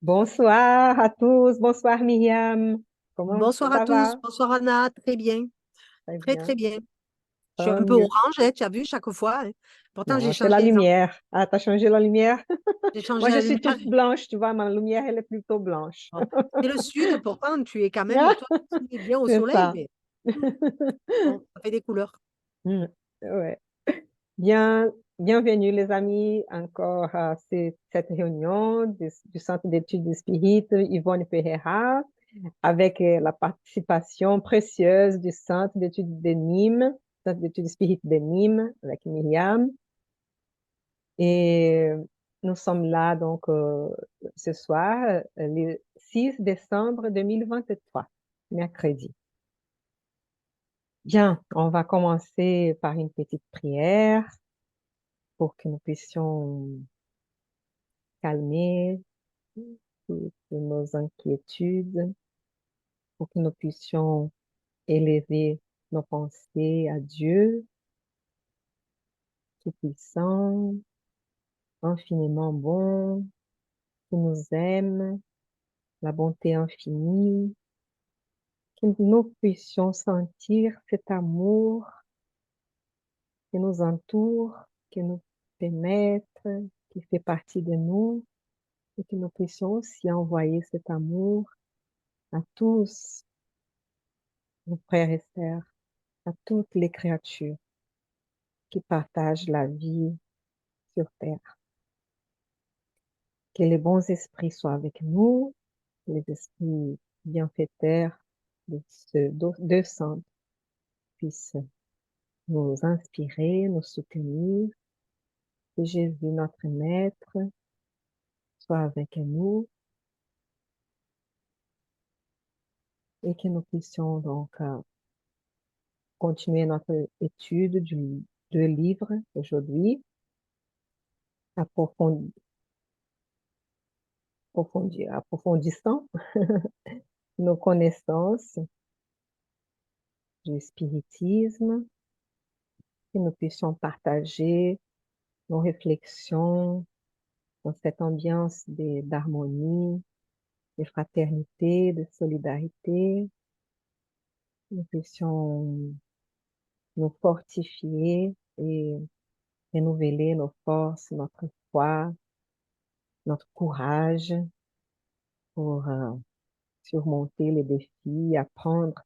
Bonsoir à tous, bonsoir Myriam. Comment Bonsoir à ça tous, va? bonsoir Anna, très bien, Très très bien, très bien. Je suis tant un peu mieux. orange, hein, tu as vu, chaque fois, hein. Pourtant, Non, j'ai c'est la changé les lumière. Ah, t'as changé la lumière? j'ai changé Moi, je la suis lumière. toute blanche, tu vois, ma lumière, elle est plutôt blanche. Bon, c'est le sud, pourtant, tu es quand même, toi, tu es bien au C'est soleil, ça. mais bon, ça fait des couleurs. Mm, ouais. Bien, bienvenue les amis encore à cette réunion du Centre d'études du Spirit Yvonne Pereira avec la participation précieuse du Centre d'études de Nîmes, Centre d'études Spirit de Nîmes avec Myriam. Et nous sommes là donc ce soir, le 6 décembre 2023, mercredi. Bien, on va commencer par une petite prière pour que nous puissions calmer toutes nos inquiétudes, pour que nous puissions élever nos pensées à Dieu, Tout-Puissant, infiniment bon, qui nous aime, la bonté infinie, que nous puissions sentir cet amour qui nous entoure, qui nous pénètre, qui fait partie de nous, et que nous puissions aussi envoyer cet amour à tous nos frères et sœurs, à toutes les créatures qui partagent la vie sur Terre. Que les bons esprits soient avec nous, les esprits bienfaiteurs de ce deux centres puissent nous inspirer, nous soutenir. Que Jésus, notre Maître, soit avec nous et que nous puissions donc continuer notre étude du livre aujourd'hui, approfondir, approfondissant nos connaissances du spiritisme, que nous puissions partager nos réflexions dans cette ambiance d'harmonie, de fraternité, de solidarité, que nous puissions nous fortifier et renouveler nos forces, notre foi, notre courage pour surmonter les défis, apprendre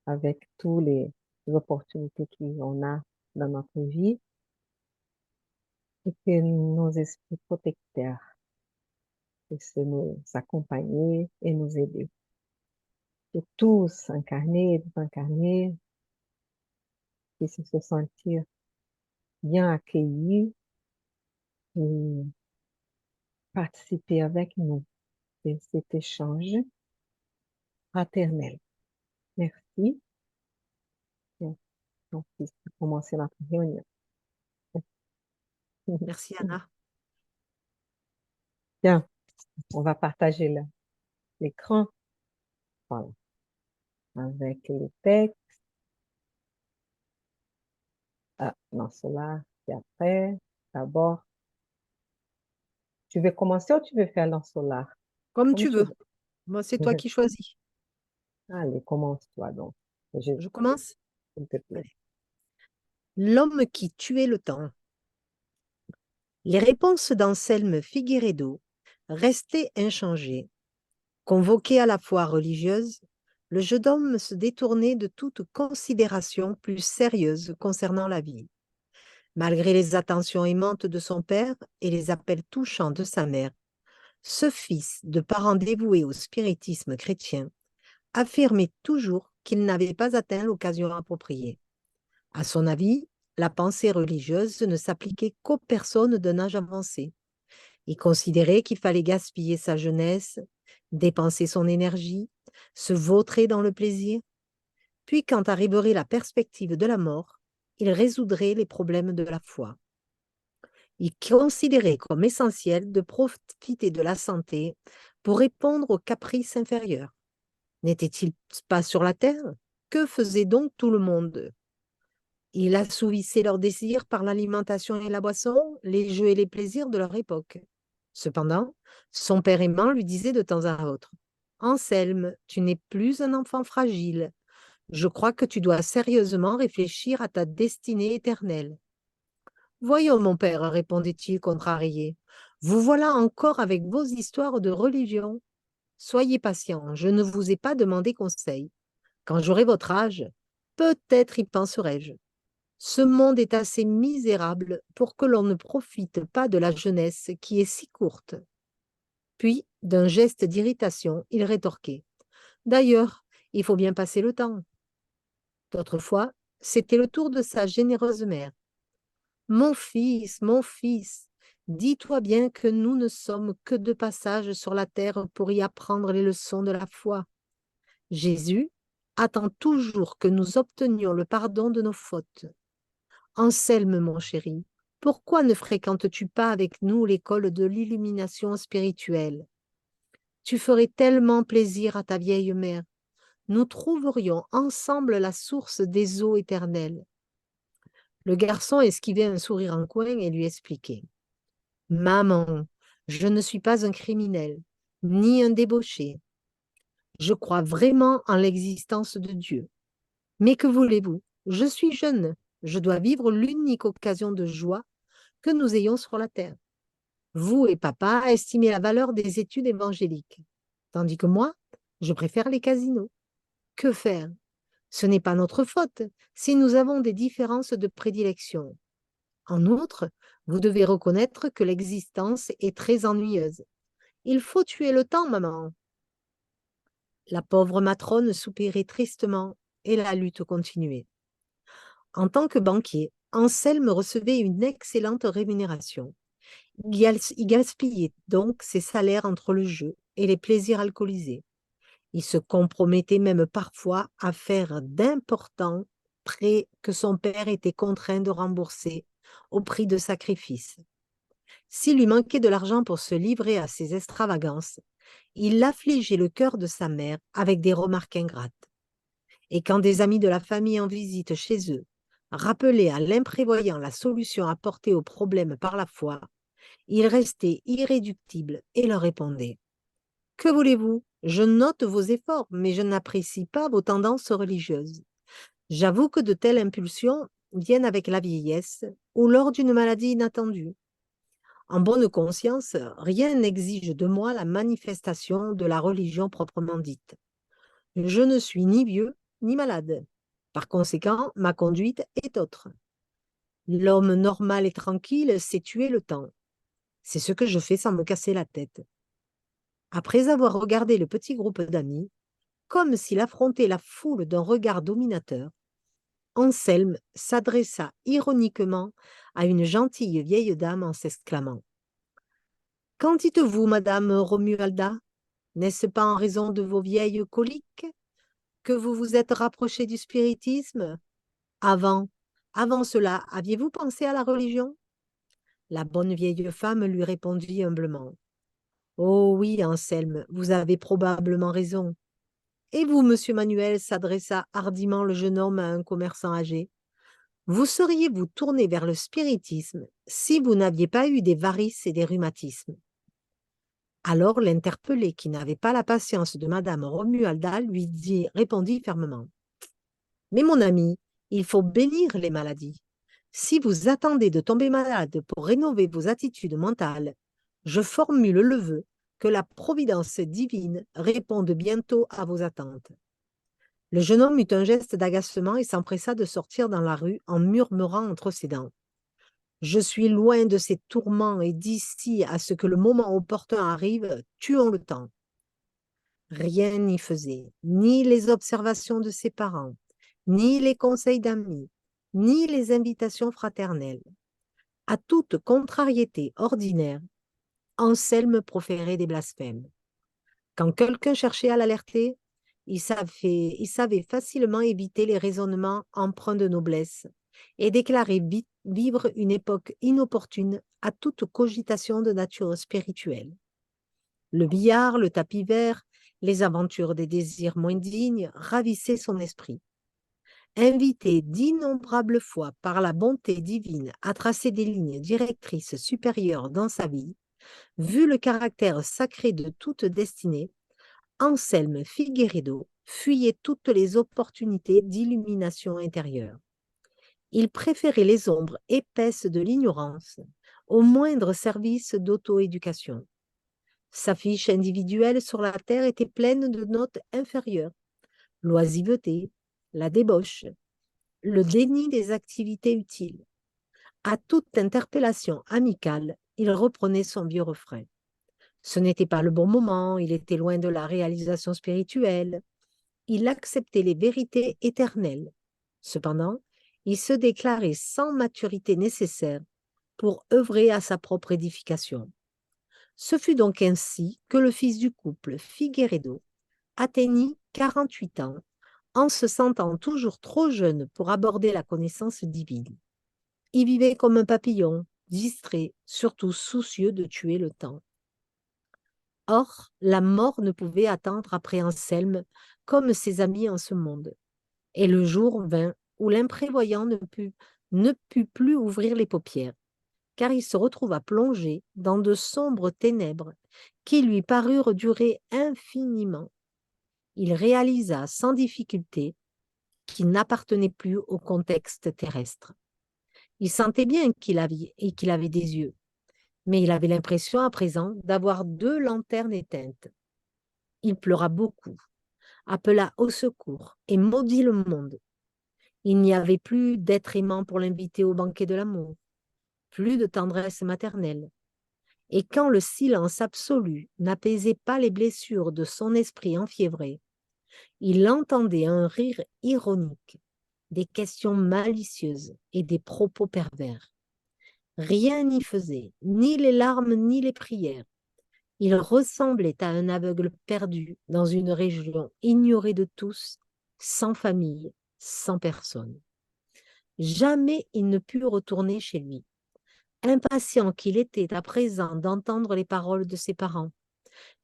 avec tous les opportunités qu'on a dans notre vie et que nos esprits protecteurs puissent nous accompagner et nous aider. Que tous, incarnés et désincarnés, puissent se sentir bien accueillis et participer avec nous de cet échange fraternel. Merci. Et on puisse commencer notre réunion. Merci Anna. Bien, on va partager l'écran. Voilà, avec le texte. Ah, non, cela, c'est après. D'abord, tu veux commencer ou tu veux faire l'ensolar? Comme Comme tu tu veux, veux. moi c'est toi qui choisis. Allez, commence-toi donc. Je commence? S'il te plaît. Allez. L'homme qui tuait le temps. Les réponses d'Anselme Figueredo restaient inchangées. Convoqué à la foi religieuse, le jeune homme se détournait de toute considération plus sérieuse concernant la vie. Malgré les attentions aimantes de son père et les appels touchants de sa mère, ce fils de parents dévoués au spiritisme chrétien affirmait toujours qu'il n'avait pas atteint l'occasion appropriée. À son avis, la pensée religieuse ne s'appliquait qu'aux personnes d'un âge avancé. Il considérait qu'il fallait gaspiller sa jeunesse, dépenser son énergie, se vautrer dans le plaisir, puis quand arriverait la perspective de la mort, il résoudrait les problèmes de la foi. Il considérait comme essentiel de profiter de la santé pour répondre aux caprices inférieurs. N'était-il pas sur la terre? Que faisait donc tout le monde? Il assouvissait leurs désirs par l'alimentation et la boisson, les jeux et les plaisirs de leur époque. Cependant, son père aimant lui disait de temps à autre: Anselme, tu n'es plus un enfant fragile. Je crois que tu dois sérieusement réfléchir à ta destinée éternelle. Voyons, mon père, répondait-il contrarié, vous voilà encore avec vos histoires de religion. Soyez patient, je ne vous ai pas demandé conseil. Quand j'aurai votre âge, peut-être y penserai-je. Ce monde est assez misérable pour que l'on ne profite pas de la jeunesse qui est si courte. Puis, d'un geste d'irritation, il rétorquait: D'ailleurs, il faut bien passer le temps. D'autres fois, c'était le tour de sa généreuse mère. Mon fils, dis-toi bien que nous ne sommes que de passage sur la terre pour y apprendre les leçons de la foi. Jésus attend toujours que nous obtenions le pardon de nos fautes. Anselme, mon chéri, pourquoi ne fréquentes-tu pas avec nous l'école de l'illumination spirituelle? Tu ferais tellement plaisir à ta vieille mère. Nous trouverions ensemble la source des eaux éternelles. Le garçon esquivait un sourire en coin et lui expliquait: Maman, je ne suis pas un criminel, ni un débauché. Je crois vraiment en l'existence de Dieu. Mais que voulez-vous? Je suis jeune, je dois vivre l'unique occasion de joie que nous ayons sur la terre. Vous et papa estimez la valeur des études évangéliques, tandis que moi, je préfère les casinos. Que faire? Ce n'est pas notre faute si nous avons des différences de prédilection. En outre, vous devez reconnaître que l'existence est très ennuyeuse. Il faut tuer le temps, maman. La pauvre matrone soupirait tristement et la lutte continuait. En tant que banquier, Anselme recevait une excellente rémunération. Il gaspillait donc ses salaires entre le jeu et les plaisirs alcoolisés. Il se compromettait même parfois à faire d'importants prêts que son père était contraint de rembourser au prix de sacrifices. S'il lui manquait de l'argent pour se livrer à ses extravagances, il affligeait le cœur de sa mère avec des remarques ingrates. Et quand des amis de la famille en visite chez eux rappelaient à l'imprévoyant la solution apportée au problème par la foi, il restait irréductible et leur répondait: Que voulez-vous? Je note vos efforts, mais je n'apprécie pas vos tendances religieuses. J'avoue que de telles impulsions viennent avec la vieillesse ou lors d'une maladie inattendue. En bonne conscience, rien n'exige de moi la manifestation de la religion proprement dite. Je ne suis ni vieux ni malade. Par conséquent, ma conduite est autre. L'homme normal et tranquille sait tuer le temps. C'est ce que je fais sans me casser la tête. Après avoir regardé le petit groupe d'amis, comme s'il affrontait la foule d'un regard dominateur, Anselme s'adressa ironiquement à une gentille vieille dame en s'exclamant: Qu'en dites-vous, madame Romualda? N'est-ce pas en raison de vos vieilles coliques que vous vous êtes rapprochée du spiritisme? Avant, avant cela, aviez-vous pensé à la religion? La bonne vieille femme lui répondit humblement: Oh oui, Anselme, vous avez probablement raison. Et vous, monsieur Manuel, s'adressa hardiment le jeune homme à un commerçant âgé, vous seriez-vous tourné vers le spiritisme si vous n'aviez pas eu des varices et des rhumatismes? Alors l'interpellé, qui n'avait pas la patience de madame Romualda, répondit fermement: Mais mon ami, il faut bénir les maladies. Si vous attendez de tomber malade pour rénover vos attitudes mentales, je formule le vœu que la providence divine réponde bientôt à vos attentes. Le jeune homme eut un geste d'agacement et s'empressa de sortir dans la rue en murmurant entre ses dents: Je suis loin de ces tourments et d'ici à ce que le moment opportun arrive, tuons le temps. Rien n'y faisait, ni les observations de ses parents, ni les conseils d'amis, ni les invitations fraternelles. À toute contrariété ordinaire, Anselme proférait des blasphèmes. Quand quelqu'un cherchait à l'alerter, il savait facilement éviter les raisonnements empreints de noblesse et déclarer vivre une époque inopportune à toute cogitation de nature spirituelle. Le billard, le tapis vert, les aventures des désirs moins dignes ravissaient son esprit. Invité d'innombrables fois par la bonté divine à tracer des lignes directrices supérieures dans sa vie, Vu le caractère sacré de toute destinée, Anselme Figueredo fuyait toutes les opportunités d'illumination intérieure. Il préférait les ombres épaisses de l'ignorance au moindre service d'auto-éducation. Sa fiche individuelle sur la terre était pleine de notes inférieures, l'oisiveté, la débauche, le déni des activités utiles. À toute interpellation amicale, il reprenait son vieux refrain. Ce n'était pas le bon moment, il était loin de la réalisation spirituelle. Il acceptait les vérités éternelles. Cependant, il se déclarait sans maturité nécessaire pour œuvrer à sa propre édification. Ce fut donc ainsi que le fils du couple, Figueredo, atteignit 48 ans en se sentant toujours trop jeune pour aborder la connaissance divine. Il vivait comme un papillon, distrait, surtout soucieux de tuer le temps. Or, la mort ne pouvait attendre après Anselme comme ses amis en ce monde. Et le jour vint où l'imprévoyant ne put plus ouvrir les paupières, car il se retrouva plongé dans de sombres ténèbres qui lui parurent durer infiniment. Il réalisa sans difficulté qu'il n'appartenait plus au contexte terrestre. Il sentait bien qu'il avait des yeux, mais il avait l'impression à présent d'avoir deux lanternes éteintes. Il pleura beaucoup, appela au secours et maudit le monde. Il n'y avait plus d'être aimant pour l'inviter au banquet de l'amour, plus de tendresse maternelle. Et quand le silence absolu n'apaisait pas les blessures de son esprit enfiévré, il entendait un rire ironique, des questions malicieuses et des propos pervers. Rien n'y faisait, ni les larmes ni les prières. Il ressemblait à un aveugle perdu dans une région ignorée de tous, sans famille, sans personne. Jamais il ne put retourner chez lui, impatient qu'il était à présent d'entendre les paroles de ses parents,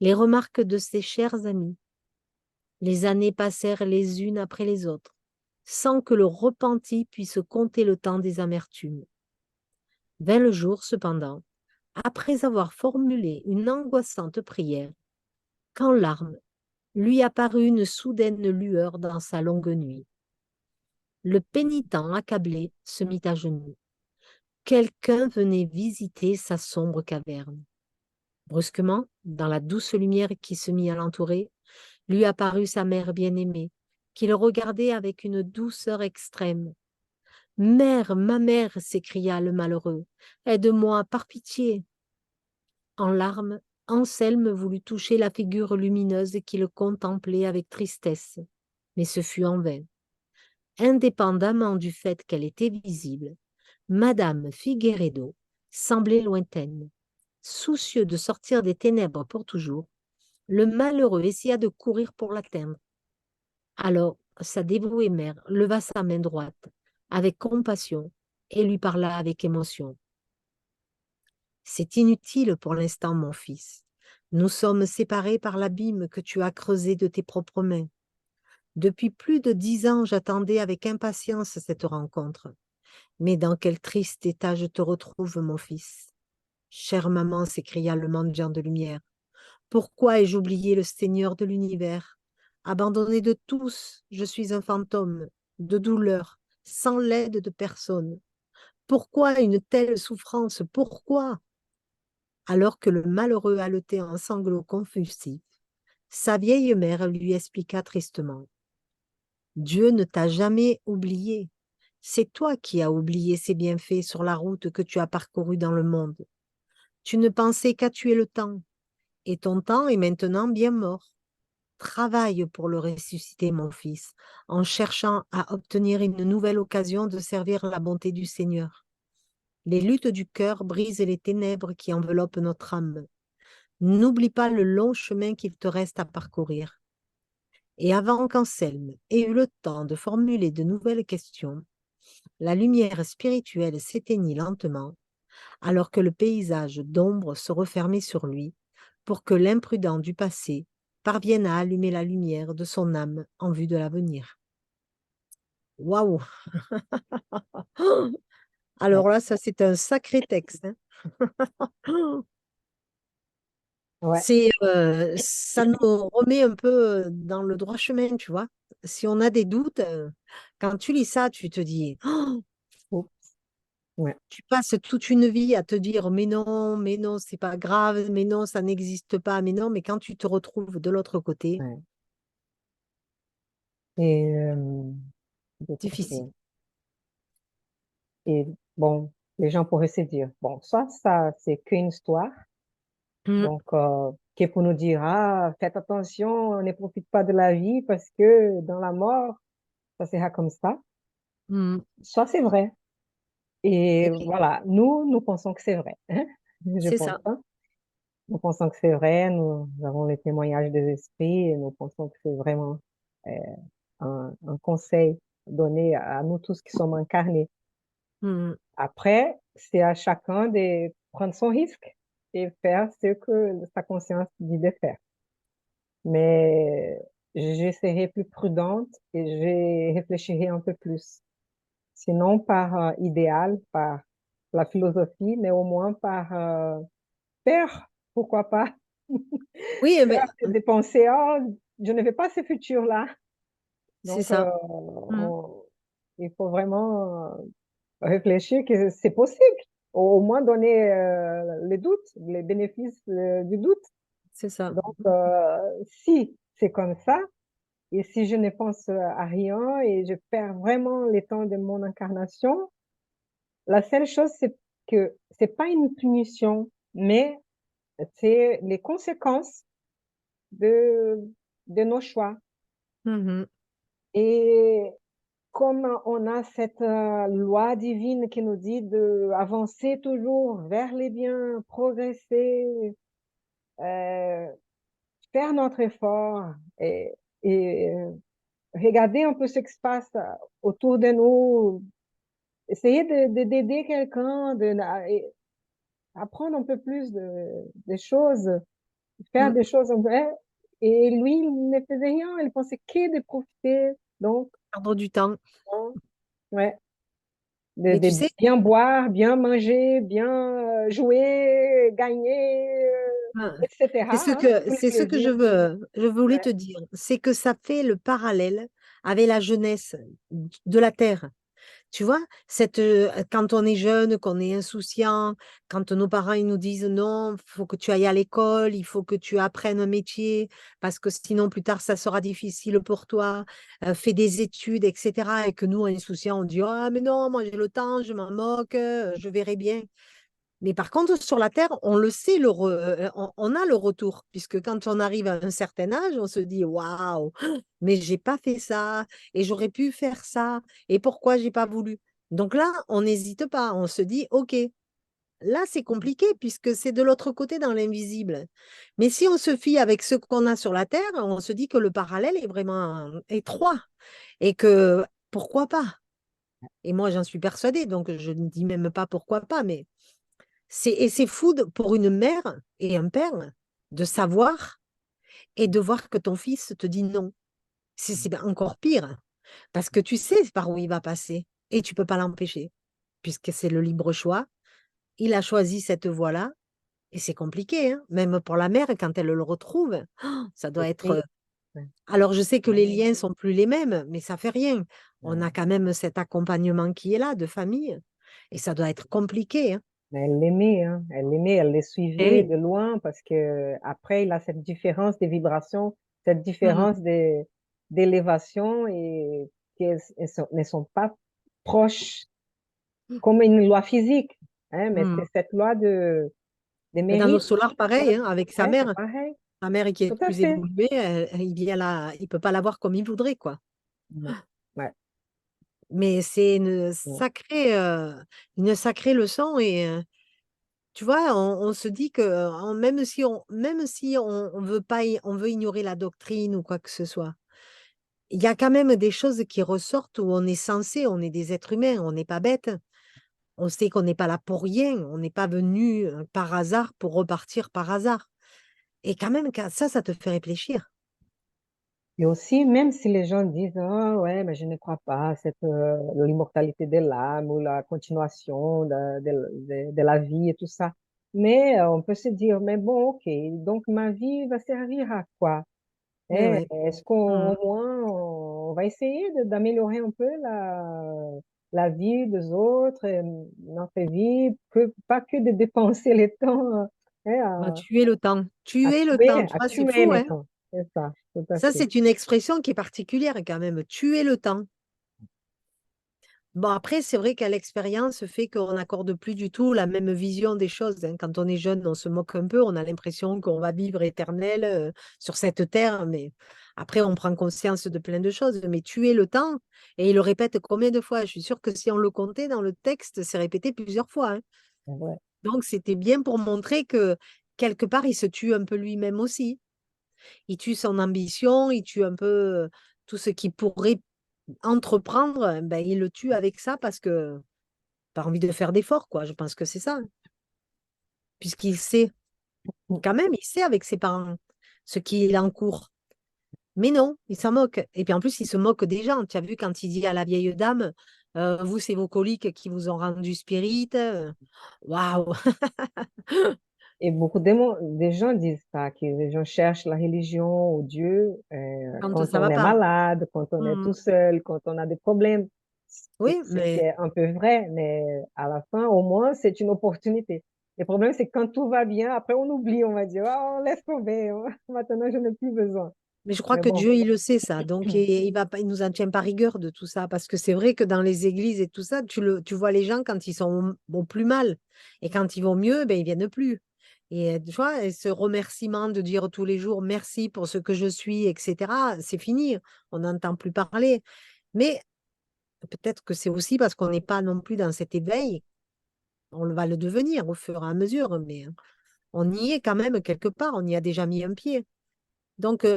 les remarques de ses chers amis. Les années passèrent les unes après les autres, sans que le repenti puisse compter le temps des amertumes. Vint le jour, cependant, après avoir formulé une angoissante prière, qu'en larmes lui apparut une soudaine lueur dans sa longue nuit. Le pénitent accablé se mit à genoux. Quelqu'un venait visiter sa sombre caverne. Brusquement, dans la douce lumière qui se mit à l'entourer, lui apparut sa mère bien-aimée, qui le regardait avec une douceur extrême. « Mère, ma mère !» s'écria le malheureux. « Aide-moi, par pitié !» En larmes, Anselme voulut toucher la figure lumineuse qui le contemplait avec tristesse, mais ce fut en vain. Indépendamment du fait qu'elle était visible, Madame Figueredo semblait lointaine. Soucieux de sortir des ténèbres pour toujours, le malheureux essaya de courir pour l'atteindre. Alors sa dévouée mère leva sa main droite avec compassion et lui parla avec émotion. « C'est inutile pour l'instant, mon fils. Nous sommes séparés par l'abîme que tu as creusé de tes propres mains. Depuis plus de 10 ans, j'attendais avec impatience cette rencontre. Mais dans quel triste état je te retrouve, mon fils. Chère maman, s'écria le mendiant de lumière, pourquoi ai-je oublié le Seigneur de l'univers? Abandonné de tous, je suis un fantôme, de douleur, sans l'aide de personne. Pourquoi une telle souffrance? Pourquoi? Alors que le malheureux haletait en sanglots convulsifs, sa vieille mère lui expliqua tristement. Dieu ne t'a jamais oublié. C'est toi qui as oublié ses bienfaits sur la route que tu as parcourue dans le monde. Tu ne pensais qu'à tuer le temps, et ton temps est maintenant bien mort. Travaille pour le ressusciter, mon fils, en cherchant à obtenir une nouvelle occasion de servir la bonté du Seigneur. Les luttes du cœur brisent les ténèbres qui enveloppent notre âme. N'oublie pas le long chemin qu'il te reste à parcourir. Et avant qu'Anselme ait eu le temps de formuler de nouvelles questions, la lumière spirituelle s'éteignit lentement, alors que le paysage d'ombre se refermait sur lui, pour que l'imprudent du passé parvienne à allumer la lumière de son âme en vue de l'avenir. Waouh! Ouais. Alors là, ça c'est un sacré texte, hein. Ouais, Ça nous remet un peu dans le droit chemin, tu vois. Si on a des doutes, quand tu lis ça, tu te dis, oh, oups, ouais, tu passes toute une vie à te dire, mais non, c'est pas grave, mais non, ça n'existe pas, mais non, mais quand tu te retrouves de l'autre côté, ouais. Et d'autres côtés. difficile. Et bon, les gens pourraient se dire, bon, soit ça, c'est qu'une histoire, Mm, donc, qui est pour nous dire, ah, faites attention, ne profite pas de la vie parce que dans la mort, ça sera comme ça. mm, Soit c'est vrai. Et ok, voilà, nous pensons que c'est vrai. Hein. Je c'est pense ça. pas. Nous pensons que c'est vrai. Nous avons les témoignages des esprits et nous pensons que c'est vraiment euh, un conseil donné à nous tous qui sommes incarnés. Mm, Après, c'est à chacun de prendre son risque et faire ce que sa conscience dit de faire. Mais je serai plus prudente et je réfléchirai un peu plus. Sinon par idéal, par la philosophie, mais au moins par peur, pourquoi pas? oui, mais Peur de penser, oh, je ne veux pas ce futur-là. c'est Donc, ça. Mm, il faut vraiment réfléchir que c'est possible. Au moins donner les doutes, les bénéfices du doute. c'est ça. Donc, si c'est comme ça, et si je ne pense à rien et je perds vraiment le temps de mon incarnation, la seule chose, c'est que c'est pas une punition, mais c'est les conséquences de, de nos choix. Mhm, Et comme on a cette loi divine qui nous dit de avancer toujours vers les biens, progresser, euh, faire notre effort et regarder un peu ce qui se passe autour de nous, essayer d'aider quelqu'un, apprendre un peu plus de choses, faire mm. des choses en vrai. Et lui, il ne faisait rien, il pensait que de profiter. Donc, Perdre du temps. ouais, Mais tu de sais, bien boire, bien manger, bien jouer, gagner, hein, etc. Hein, tous les c'est ce que plaisirs. je voulais Ouais, te dire. C'est que ça fait le parallèle avec la jeunesse de la Terre. Tu vois, quand on est jeune, qu'on est insouciant, quand nos parents ils nous disent non, il faut que tu ailles à l'école, il faut que tu apprennes un métier, parce que sinon plus tard ça sera difficile pour toi, fais des études, etc. Et que nous, insouciants, on dit ah, mais non, moi j'ai le temps, je m'en moque, je verrai bien. Mais par contre, sur la Terre, on le sait, on a le retour, puisque quand on arrive à un certain âge, on se dit waouh, mais j'ai pas fait ça, et j'aurais pu faire ça, et pourquoi j'ai pas voulu? Donc là, on n'hésite pas, on se dit ok, là c'est compliqué, puisque c'est de l'autre côté dans l'invisible. Mais si on se fie avec ce qu'on a sur la Terre, on se dit que le parallèle est vraiment étroit, et que pourquoi pas? Et moi, j'en suis persuadée, donc je ne dis même pas pourquoi pas, mais. Et c'est fou pour une mère et un père de savoir et de voir que ton fils te dit non. C'est encore pire parce que tu sais par où il va passer et tu peux pas l'empêcher puisque c'est le libre choix. Il a choisi cette voie-là et c'est compliqué, hein. Même pour la mère quand elle le retrouve, ça doit c'est être. triste. Ouais. Alors je sais que les Ouais. liens sont plus les mêmes, mais ça fait rien. On a quand même cet accompagnement qui est là de famille et ça doit être compliqué, hein. Mais elle l'aimait, hein. Elle l'aimait, elle les Eh suivait oui. de loin parce que après, il a cette différence de vibration, cette Mhm. différence d'élévation et qu'elles ne sont pas proches comme une loi physique, hein, mais c'est Mhm. cette loi de Mais dans nos mérite. solars, Ouais, pareil, hein, avec sa ouais, c'est mère. pareil. Sa mère qui est Tout à plus fait. évoluée, il vient là, il peut pas l'avoir comme il voudrait, quoi. Ouais, ouais, Mais c'est ouais. une sacrée leçon et tu vois, on se dit que même si on veut pas, on veut ignorer la doctrine ou quoi que ce soit, il y a quand même des choses qui ressortent où on est censé, on est des êtres humains, on n'est pas bêtes. On sait qu'on n'est pas là pour rien, on n'est pas venu par hasard pour repartir par hasard. Et quand même, ça te fait réfléchir. Et aussi, même si les gens disent, ah ouais, mais je ne crois pas à l'immortalité de l'âme ou la continuation de la vie et tout ça. Mais on peut se dire, mais bon, ok, donc ma vie va servir à quoi? Mais ouais. Est-ce qu'au Mm. moins on va essayer d'améliorer un peu la vie des autres, notre vie, pas que de dépenser le temps Bah, tuer le temps. Tuer le temps, tu à vois, c'est tuer fou, le hein. temps. C'est ça, tout à Ça, fait. c'est une expression qui est particulière quand même. Tuer le temps. Bon, après, c'est vrai qu'à l'expérience fait qu'on n'accorde plus du tout la même vision des choses, hein. Quand on est jeune, on se moque un peu, on a l'impression qu'on va vivre éternel sur cette terre, mais après, on prend conscience de plein de choses. Mais tuer le temps, et il le répète combien de fois? Je suis sûre que si on le comptait dans le texte, c'est répété plusieurs fois, hein. C'est vrai. Donc, c'était bien pour montrer que quelque part, il se tue un peu lui-même aussi. Il tue son ambition, il tue un peu tout ce qu'il pourrait entreprendre, ben, il le tue avec ça parce que pas envie de faire d'efforts, quoi. Je pense que c'est ça, hein. Puisqu'il sait, quand même, il sait avec ses parents ce qu'il encourt. Mais non, il s'en moque. Et puis en plus, il se moque des gens. Tu as vu quand il dit à la vieille dame, vous, c'est vos coliques qui vous ont rendu spirit. Waouh! Et beaucoup de gens disent ça, que les gens cherchent la religion ou Dieu Quand quand ça on va est pas. malade, quand on est Mhm. tout seul, quand on a des problèmes. Oui, mais C'est un peu vrai, mais à la fin, au moins, c'est une opportunité. Le problème, c'est que quand tout va bien, après, on oublie, on va dire, ah, on laisse tomber, maintenant, je n'ai plus besoin. Mais je crois Mais que bon, Dieu, il le sait ça. Donc, il va pas, il nous en tient pas rigueur de tout ça. Parce que c'est vrai que dans les églises et tout ça, tu vois les gens quand ils sont au plus mal. Et quand ils vont mieux, ben, ils viennent plus. Et tu vois, et ce remerciement de dire tous les jours merci pour ce que je suis, etc., c'est fini. On n'entend plus parler. Mais peut-être que c'est aussi parce qu'on n'est pas non plus dans cet éveil. Va le devenir au fur et à mesure. Mais on y est quand même quelque part. On y a déjà mis un pied. Donc,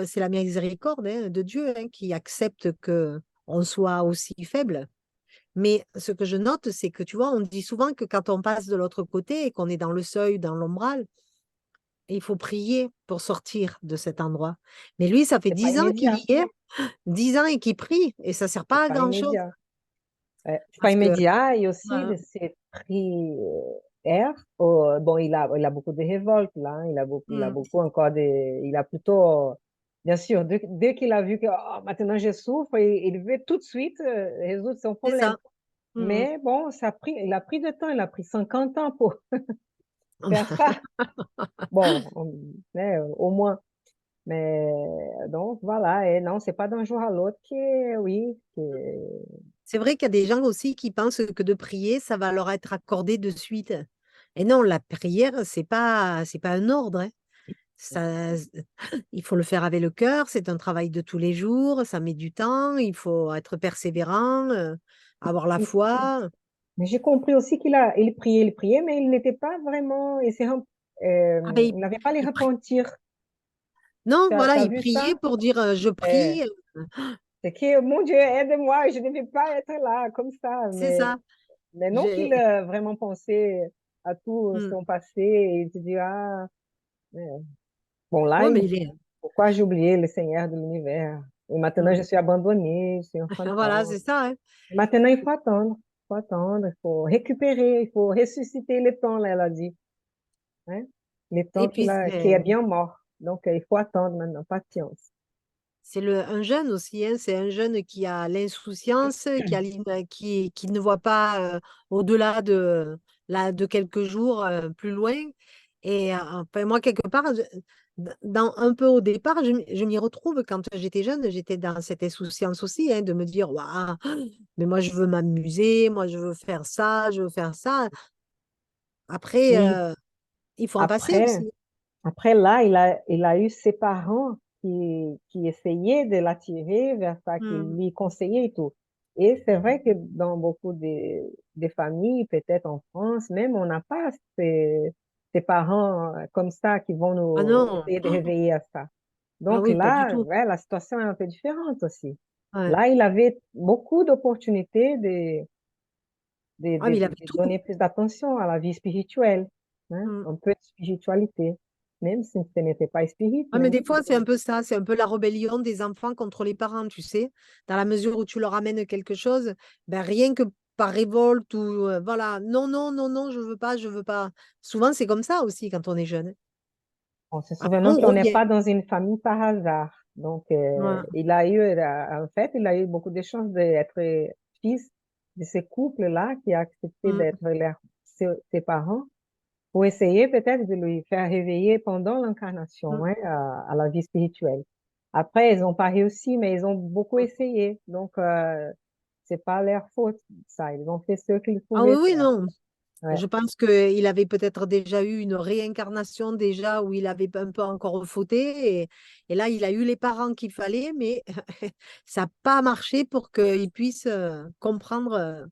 c'est la miséricorde, hein, de Dieu, hein, qui accepte que on soit aussi faible. Mais ce que je note, c'est que tu vois, on dit souvent que quand on passe de l'autre côté et qu'on est dans le seuil, dans l'umbral, il faut prier pour sortir de cet endroit. Mais lui, ça fait c'est pas 10 ans qu'il immédiat. y est, 10 ans et qu'il prie, et ça sert C'est pas à pas grand-chose. immédiat. C'est pas Parce que, immédiat et aussi voilà. de ses prières. Bon, il a beaucoup de révoltes là, hein. Il a Mm, beaucoup encore il a plutôt, bien sûr, dès qu'il a vu que oh, maintenant je souffre, il veut tout de suite résoudre son c'est problème. ça. Mm. Mais bon, il a pris de temps, il a pris 50 ans pour faire ça. Bon, mais, au moins. Mais donc voilà, et non, c'est pas d'un jour à l'autre oui, C'est vrai qu'il y a des gens aussi qui pensent que de prier, ça va leur être accordé de suite. Et non, la prière, c'est pas un ordre, hein. Ça, il faut le faire avec le cœur, c'est un travail de tous les jours, ça met du temps, il faut être persévérant, avoir la foi. mais j'ai compris aussi il priait, mais il n'était pas vraiment, Ah ben, il n'avait pas les il prie- repentir. Non, voilà, T'as il vu priait ça? pour dire je Euh, prie, c'est que, mon Dieu, aide-moi, je ne devais pas être là comme ça. c'est ça. Mais non qu'il J'ai- vraiment pensait à tout Hmm. son passé et il se dit, ah, euh, bon là, Ouais, mais il est. pourquoi j'ai oublié le Seigneur de l'univers? Et maintenant, je Hmm. suis abandonné, je suis un Voilà, fantôme. c'est ça, hein. Maintenant, il faut attendre, il faut récupérer, il faut ressusciter le temps, là, elle a dit, hein? Le Et temps puis, qui est bien mort. Donc, il faut attendre maintenant, patience. c'est un jeune aussi, hein, c'est un jeune qui a l'insouciance, qui ne voit pas au-delà de quelques jours plus loin. Et enfin, moi, quelque part, un peu au départ, je m'y retrouve quand j'étais jeune, j'étais dans cette insouciance aussi, hein, de me dire, waouh, mais moi, je veux m'amuser, moi, je veux faire ça, je veux faire ça. Après, Oui, il faut en passer après, aussi. après là, il a eu ses parents qui essayaient de l'attirer vers ça, qui Hmm. lui conseillaient et tout. Et c'est vrai que dans beaucoup des familles, peut-être en France même, on n'a pas ces parents comme ça qui vont Ah nous non, essayer de réveiller à ça. ah Donc oui, pas du là, tout. ouais, la situation est un peu différente aussi. Ouais. Là, il avait beaucoup d'opportunités Ah, mais il avait de tout. donner plus d'attention à la vie spirituelle, hein, Hmm. un peu de spiritualité, même si ce n'était pas spirit, Ah, mais mais des fois, c'est un peu ça, c'est un peu la rébellion des enfants contre les parents, tu sais. Dans la mesure où tu leur amènes quelque chose, ben rien que par révolte ou voilà, non, non, non, non, je veux pas, je veux pas. Souvent, c'est comme ça aussi quand on est jeune. En se Après, souvenant on qu'on n'est revient. pas dans une famille par hasard. Donc, Ouais. en fait, il a eu beaucoup de chance d'être fils de ce couple-là qui a accepté Mm, d'être ses parents pour essayer peut-être de lui faire réveiller pendant l'incarnation, mm. hein, à la vie spirituelle. Après, ils n'ont pas réussi, mais ils ont beaucoup Mm. essayé. Donc, c'est pas leur faute, ça. Ils ont fait ce qu'ils Ah oui, pouvaient oui, faire. non. Ouais. Je pense qu'il avait peut-être déjà eu une réincarnation déjà où il avait un peu encore fauté et là, il a eu les parents qu'il fallait, mais ça n'a pas marché pour qu'il puisse comprendre.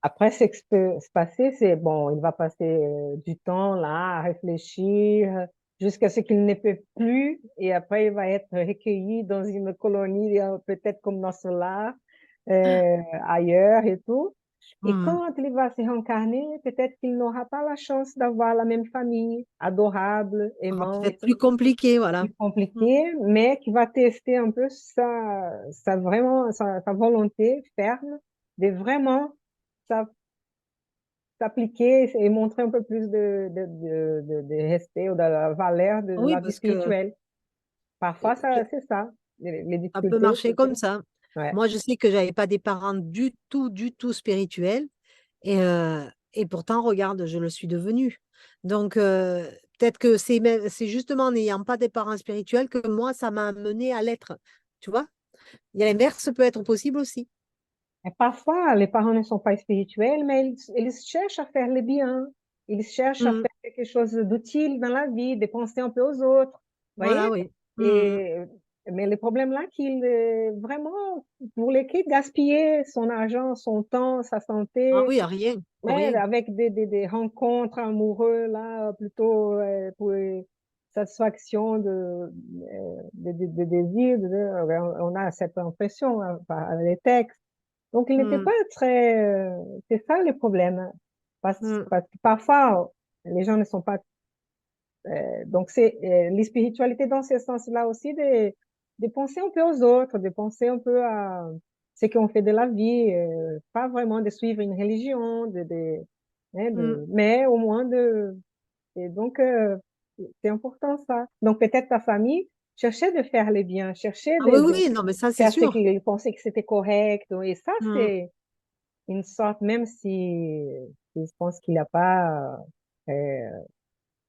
Après, ce qui peut se passer, c'est bon, il va passer du temps là à réfléchir jusqu'à ce qu'il ne peut plus et après il va être recueilli dans une colonie, peut-être comme dans cela, ailleurs et tout. Et Hmm. quand il va se réincarner, peut-être qu'il n'aura pas la chance d'avoir la même famille adorable, Ah, aimante, peut-être plus compliqué, voilà. plus Hmm. compliquée, mais qui va tester un peu sa volonté ferme de vraiment s'appliquer et montrer un peu plus de respect ou de la valeur de Oui, la vie parce que spirituelle. Parfois, c'est ça, les ça peut difficultés, marcher c'est ça. comme ça. Ouais. Moi, je sais que j'avais pas des parents du tout spirituels. Et pourtant, regarde, je le suis devenue. Donc, peut-être que c'est justement en n'ayant pas des parents spirituels que moi, ça m'a amené à l'être. Tu vois? Il y a l'inverse peut être possible aussi. Et parfois, les parents ne sont pas spirituels, mais ils cherchent à faire le bien. Ils cherchent à Mm. faire quelque chose d'utile dans la vie, de penser un peu aux autres. Vous voyez? Voilà, oui. Mm. Et, mais le problème là, qu'il vraiment, pour lesquels gaspiller son argent, son temps, sa Ah santé, oui, à rien, pour ouais, rien. avec des rencontres amoureuses, là, plutôt pour satisfaction de désirs. On a cette impression hein, par les textes. Donc, il n'était Mm. pas très... c'est ça le problème. Mm. Parce que parfois, les gens ne sont pas... donc, c'est les spiritualités dans ce sens-là aussi de penser un peu aux autres, de penser un peu à ce qu'on fait de la vie, pas vraiment de suivre une religion, hein, Mm. mais au moins de... Et donc, c'est important ça. Donc, peut-être ta famille cherchait de faire le bien, cherchait Ah oui, de oui, non, mais ça, c'est faire ce sûr. qu'ils pensaient que c'était correct. Et ça, Mm. c'est une sorte, même si je pense qu'il n'y a pas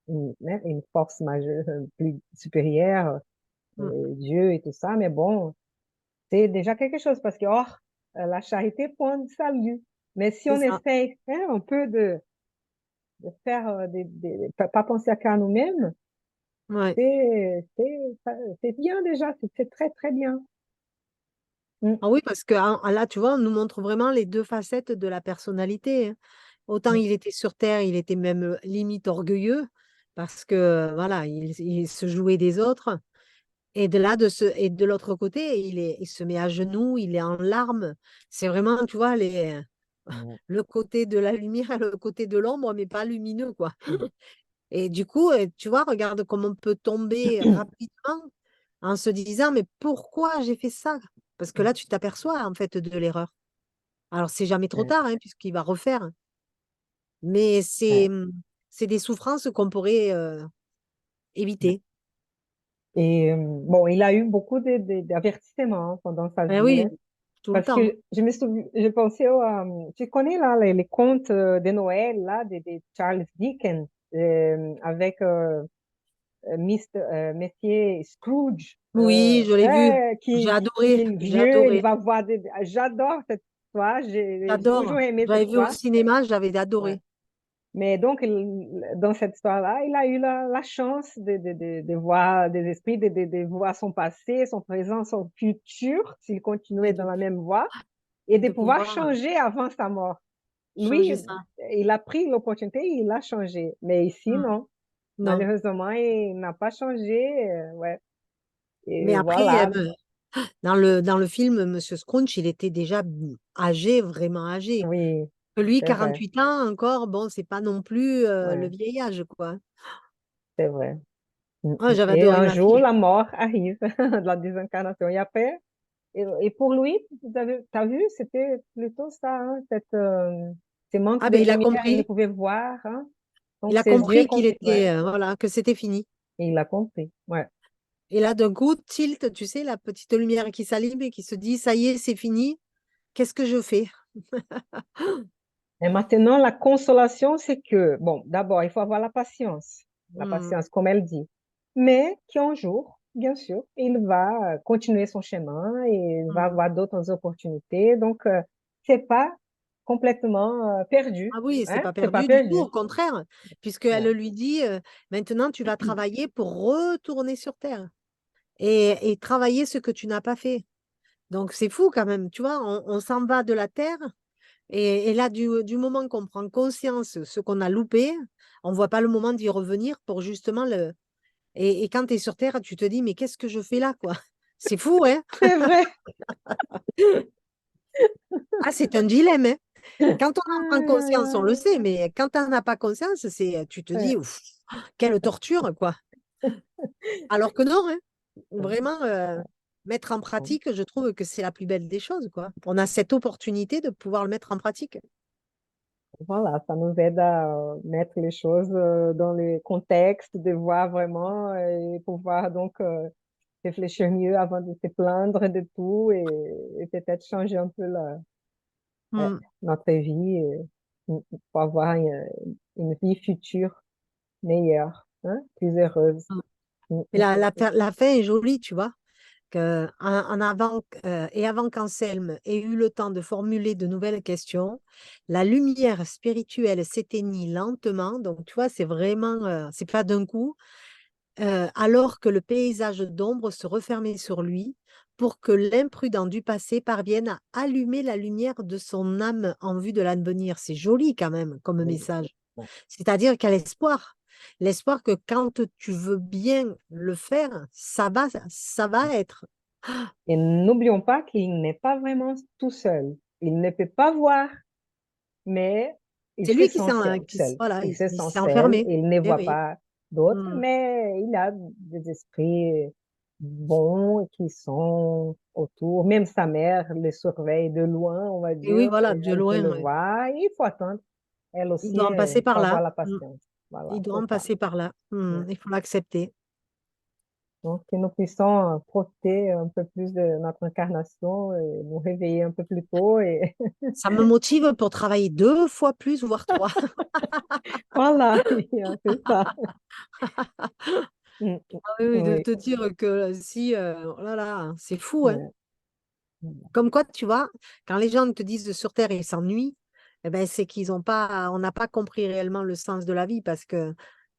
une force majeure, plus supérieure, Mm. Dieu et tout ça, mais bon, c'est déjà quelque chose parce que, oh, la charité point de salut. Mais si C'est on ça. essaye hein, un peu de faire, pas penser qu'à nous-mêmes, Ouais. c'est bien déjà, c'est très, très bien. Mm, Ah oui, parce que là, tu vois, on nous montre vraiment les deux facettes de la personnalité, hein. Autant mm, il était sur Terre, il était même limite orgueilleux, parce que voilà, il se jouait des autres. Et et de l'autre côté, il se met à genoux, il est en larmes. C'est vraiment, tu vois, mm, le côté de la lumière et le côté de l'ombre, mais pas lumineux, quoi. mm. Et du coup, tu vois, regarde comment on peut tomber rapidement en se disant, mais pourquoi j'ai fait ça? Parce que là, tu t'aperçois en fait de l'erreur. Alors, c'est jamais trop Ouais, tard, hein, puisqu'il va refaire. Mais ouais, c'est des souffrances qu'on pourrait ouais. éviter. Et bon, il a eu beaucoup d'avertissements hein, pendant sa Eh vie, oui, hein. tout le Parce temps. que je me souviens, je pensais tu connais là les contes de Noël là de Charles Dickens avec Monsieur Scrooge Oui, je l'ai vu. qui est J'ai vieux, il adoré, va voir j'adore cette histoire, j'ai j'adore. toujours aimé cette J'avais vu au histoire. cinéma, j'avais Ouais. adoré. Mais donc, dans cette histoire-là, il a eu la chance de voir des esprits, de voir son passé, son présent, son futur, s'il Et continuait dans la même voie, et de de pouvoir pouvoir changer avant sa mort. Lui, changer ça. il a pris l'opportunité, il a changé. Mais ici, Hmm. non. Non. Malheureusement, il n'a pas changé. Ouais. Mais Et après, voilà. dans le film, Monsieur Scrooge, il était déjà âgé, vraiment âgé. Oui, Lui, c'est vrai. 48 ans encore, bon, c'est pas non plus le Ouais, vieil âge, quoi. c'est vrai. Ouais, j'avais Et adoré un ma jour, fille. la mort arrive, la désincarnation. Et après, Et pour lui, t'as vu, c'était plutôt ça, hein, ces manques Ah de ben il a lumière, il ne compris. pouvait voir, hein. Il Donc a ses yeux, compris qu'il ouais, était, voilà, que c'était fini. et il a compris, ouais. Et là, d'un coup, tilt, tu sais, la petite lumière qui s'allume et qui se dit, ça y est, c'est fini. Qu'est-ce que je fais? Et maintenant, la consolation, c'est que, bon, d'abord, il faut avoir la Hmm. patience, comme elle dit, mais qu'un jour, bien sûr, il va continuer son chemin et il va Hmm. avoir d'autres opportunités. Donc, c'est pas complètement perdu, Ah oui, c'est hein, pas c'est pas perdu du tout, perdu. au contraire, puisqu'elle Ouais. lui dit, maintenant, tu vas travailler pour retourner sur Terre et travailler ce que tu n'as pas fait. Donc, c'est fou quand même, tu vois, on s'en va de la Terre et là, du moment qu'on prend conscience de ce qu'on a loupé, on voit pas le moment d'y revenir pour justement le... Et quand tu es sur Terre, tu te dis, mais qu'est-ce que je fais là, quoi? C'est fou, hein? C'est vrai. Ah, c'est un dilemme, hein? Quand on en prend Aïe, aïe, conscience, on le sait, aïe. mais quand tu n'en as pas conscience, tu te dis, Ouais. ouf, quelle torture, quoi. Alors que non, hein? Vraiment, mettre en pratique, je trouve que c'est la plus belle des choses, quoi. On a cette opportunité de pouvoir le mettre en pratique. Voilà, ça nous aide à mettre les choses dans les contextes, de voir vraiment et pouvoir donc réfléchir mieux avant de se plaindre de tout et peut-être changer un peu ouais, Mm. notre vie pour avoir une vie future meilleure, hein, plus heureuse. Et la fin est jolie, tu vois. Et avant qu'Anselme ait eu le temps de formuler de nouvelles questions, la lumière spirituelle s'éteignit lentement. Donc, tu vois, c'est vraiment, c'est pas d'un coup, alors que le paysage d'ombre se refermait sur lui pour que l'imprudent du passé parvienne à allumer la lumière de son âme en vue de l'avenir. C'est joli quand même comme Oui. message. C'est-à-dire qu'il y a l'espoir. L'espoir que quand tu veux bien le faire, ça va être. Et n'oublions pas qu'il n'est pas vraiment tout seul. Il ne peut pas voir, mais il C'est se lui sent seul. voilà, Il se il sent s'est seul, enfermé. il ne Eh voit oui. pas d'autres, Mm. mais il a des esprits bons qui sont autour. Même sa mère le surveille de loin, on va Et oui, dire, voilà, et de elle peut loin, le ouais. voir. Il faut attendre. Elle Il aussi, doit en passer il par faut avoir là. la Mm. patience. Voilà, Il doit c'est en ça. passer par là. Ouais. Mm. Il faut l'accepter. Donc, que nous puissions profiter un peu plus de notre incarnation et nous réveiller un peu plus tôt et Ça me motive pour travailler 2 fois plus, voire 3. voilà, c'est ça. Ah oui, oui, de Oui. te dire que si, oh là là, c'est fou, hein. Ouais. Comme quoi, tu vois, quand les gens te disent sur Terre, ils s'ennuient, eh ben, c'est qu'ils ont pas, on n'a pas compris réellement le sens de la vie parce que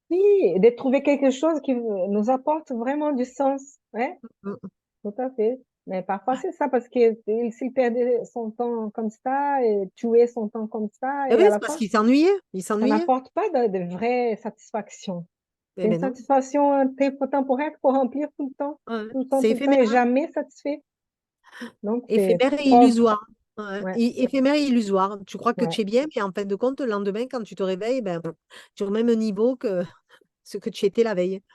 Oui, et de trouver quelque chose qui nous apporte vraiment du sens. Ouais, mm, tout à fait. Mais parfois, c'est ça, parce que s'il perdait son temps comme ça et tuait son temps comme ça, eh et oui, à c'est la parce fin, qu'ils s'ennuyaient. Ils ça s'ennuyaient. n'apporte pas de vraie satisfaction. Eh C'est une ben non. satisfaction temporaire pour remplir tout le temps, Ouais. tout le temps, C'est tout le temps, et éphémère, jamais satisfait. Donc, c'est éphémère et pauvre. illusoire. Ouais. Ouais, Éphémère et illusoire. Tu crois que ouais. tu es bien, mais en fin de compte, le lendemain, quand tu te réveilles, ben, tu es au même niveau que ce que tu étais la veille. Tu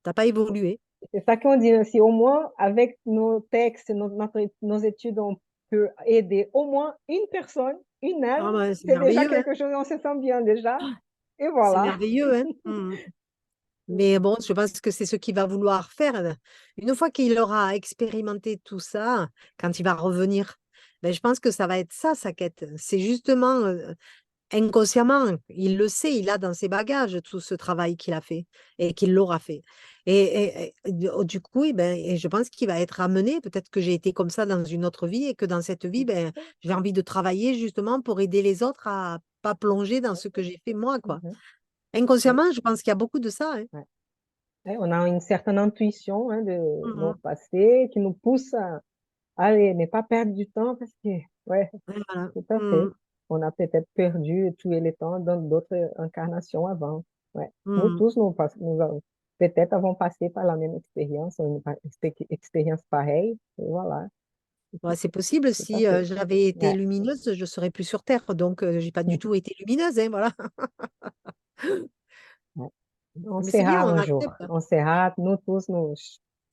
n'as pas évolué. C'est ça qu'on dit aussi. Au moins, avec nos textes, nos études, on peut aider au moins une personne, une âme. Ah ben, c'est C'est déjà merveilleux, hein. quelque chose, on se sent bien déjà. Et C'est voilà. merveilleux, hein. Mm. Mais bon, je pense que c'est ce qu'il va vouloir faire. Une fois qu'il aura expérimenté tout ça, quand il va revenir, ben, je pense que ça va être ça, sa quête. C'est justement inconsciemment, il le sait, il a dans ses bagages tout ce travail qu'il a fait et qu'il l'aura fait. Du coup, eh ben, et je pense qu'il va être amené, peut-être que j'ai été comme ça dans une autre vie et que dans cette vie, ben, j'ai envie de travailler justement pour aider les autres à pas plonger dans ce que j'ai fait moi, quoi. Mhm. Ouais, Inconsciemment, je pense qu'il y a beaucoup de ça, hein. ouais. Ouais, on a une certaine intuition hein, de nos Mhm. passés qui nous pousse à aller, ne pas perdre du temps parce que, ouais, Ouais, voilà. tout à fait. Mhm. On a peut-être perdu et tué le temps dans d'autres incarnations avant. Ouais. Nous Mhm. tous, peut-être avons passé par la même expérience, expérience pareille. Et voilà, Ouais, c'est possible, tout à si fait. j'avais été Ouais. lumineuse, je serais plus sur Terre. Donc, j'ai pas du Mhm. tout été lumineuse, hein, voilà. Ouais. On Mais c'est sera bien, on un jour. accepte. On sera, nous tous, nous.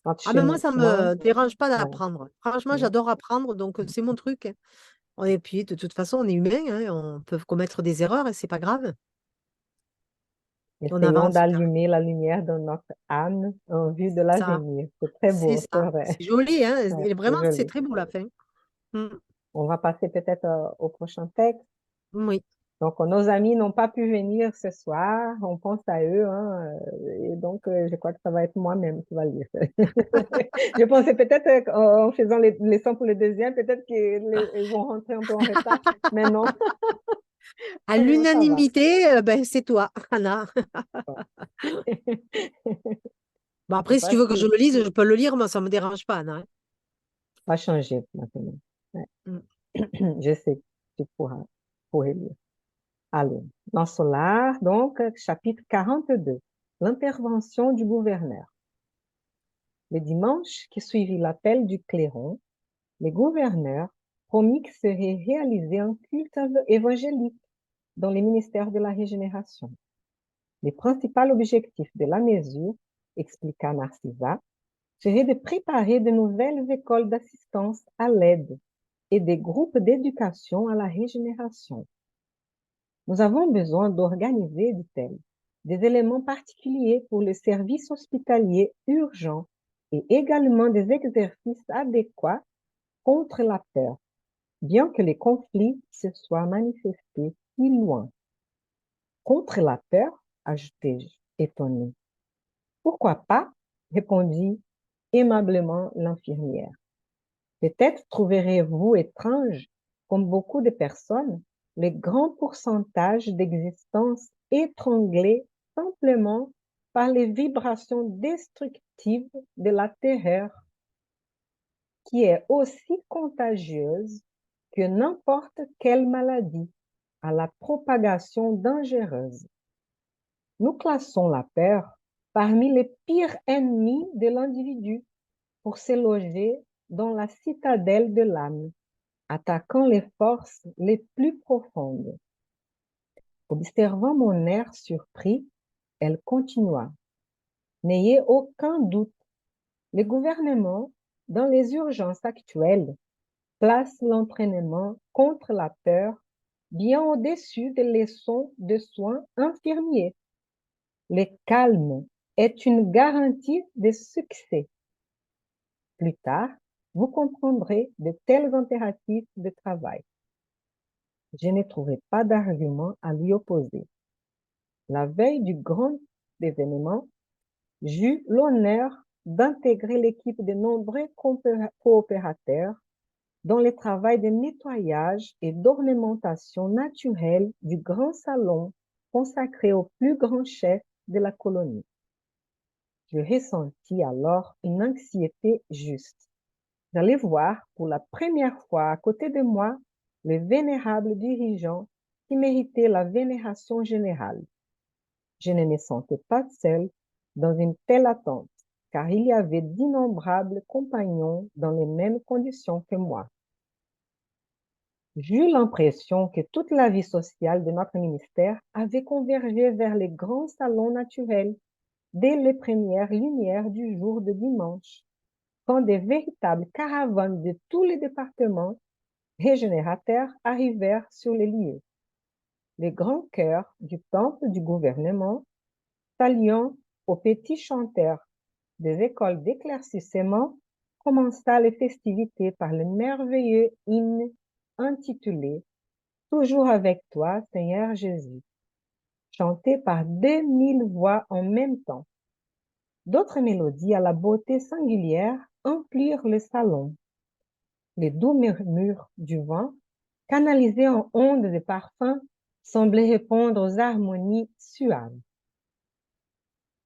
Ah, mais moi, ça ne Moi, me dérange pas voilà. d'apprendre. Franchement, Mm. j'adore apprendre, donc c'est mon truc, hein. Et puis, de toute façon, on est humain, hein, on peut commettre des erreurs et c'est pas grave. On Essayons avance quand même. d'allumer la lumière de notre âme en vue de Ça, l'avenir. C'est très c'est beau, c'est ça. vrai. C'est joli, hein. Ouais, Et c'est vraiment, c'est joli. très beau la fin. Mm. On va passer peut-être au prochain texte. Oui. Donc, nos amis n'ont pas pu venir ce soir. On pense à eux, hein, et donc, je crois que ça va être moi-même qui va lire. Je pensais peut-être en faisant les sons pour le deuxième, peut-être qu'ils vont rentrer un peu en retard, mais non, À ça va. l'unanimité, ben, c'est toi, Anna. Bon, Je sais après, si pas tu veux que je si le lise, je peux le lire, moi, ça ne me dérange pas, Anna, hein. ça va changer maintenant. Ouais. Mm. Je sais que tu pourrais lire. Allez, dans Solar, donc, chapitre 42, l'intervention du gouverneur. Le dimanche qui suivit l'appel du clairon, le gouverneur promit que serait réalisé un culte évangélique dans les ministères de la régénération. Le principal objectif de la mesure, expliqua Narcissa, serait de préparer de nouvelles écoles d'assistance à l'aide et des groupes d'éducation à la régénération. Nous avons besoin d'organiser, dit-elle, des éléments particuliers pour le service hospitalier urgent et également des exercices adéquats contre la peur, bien que les conflits se soient manifestés si loin. Contre la peur, ajoutai-je, étonné. Pourquoi pas? Répondit aimablement l'infirmière. Peut-être trouverez-vous étrange, comme beaucoup de personnes, le grand pourcentage d'existence étranglée simplement par les vibrations destructives de la terreur, qui est aussi contagieuse que n'importe quelle maladie à la propagation dangereuse. Nous classons la peur parmi les pires ennemis de l'individu pour se loger dans la citadelle de l'âme, attaquant les forces les plus profondes. Observant mon air surpris, elle continua. N'ayez aucun doute, le gouvernement, dans les urgences actuelles, place l'entraînement contre la peur bien au-dessus des leçons de soins infirmiers. Le calme est une garantie de succès. Plus tard, vous comprendrez de tels impératifs de travail. Je ne trouvais pas d'argument à lui opposer. La veille du grand événement, j'eus l'honneur d'intégrer l'équipe de nombreux coopérateurs dans le travail de nettoyage et d'ornementation naturelle du grand salon consacré au plus grand chef de la colonie. Je ressentis alors une anxiété juste. J'allais voir pour la première fois à côté de moi le vénérable dirigeant qui méritait la vénération générale. Je ne me sentais pas seule dans une telle attente, car il y avait d'innombrables compagnons dans les mêmes conditions que moi. J'eus l'impression que toute la vie sociale de notre ministère avait convergé vers les grands salons naturels dès les premières lumières du jour de dimanche, quand des véritables caravanes de tous les départements régénérateurs arrivèrent sur les lieux. Les grands chœurs du temple du gouvernement, s'alliant aux petits chanteurs des écoles d'éclaircissement, commença les festivités par le merveilleux hymne intitulé Toujours avec toi, Seigneur Jésus, chanté par 2000 voix en même temps. D'autres mélodies à la beauté singulière emplirent le salon. Les doux murmures du vent, canalisés en ondes de parfum, semblaient répondre aux harmonies suaves.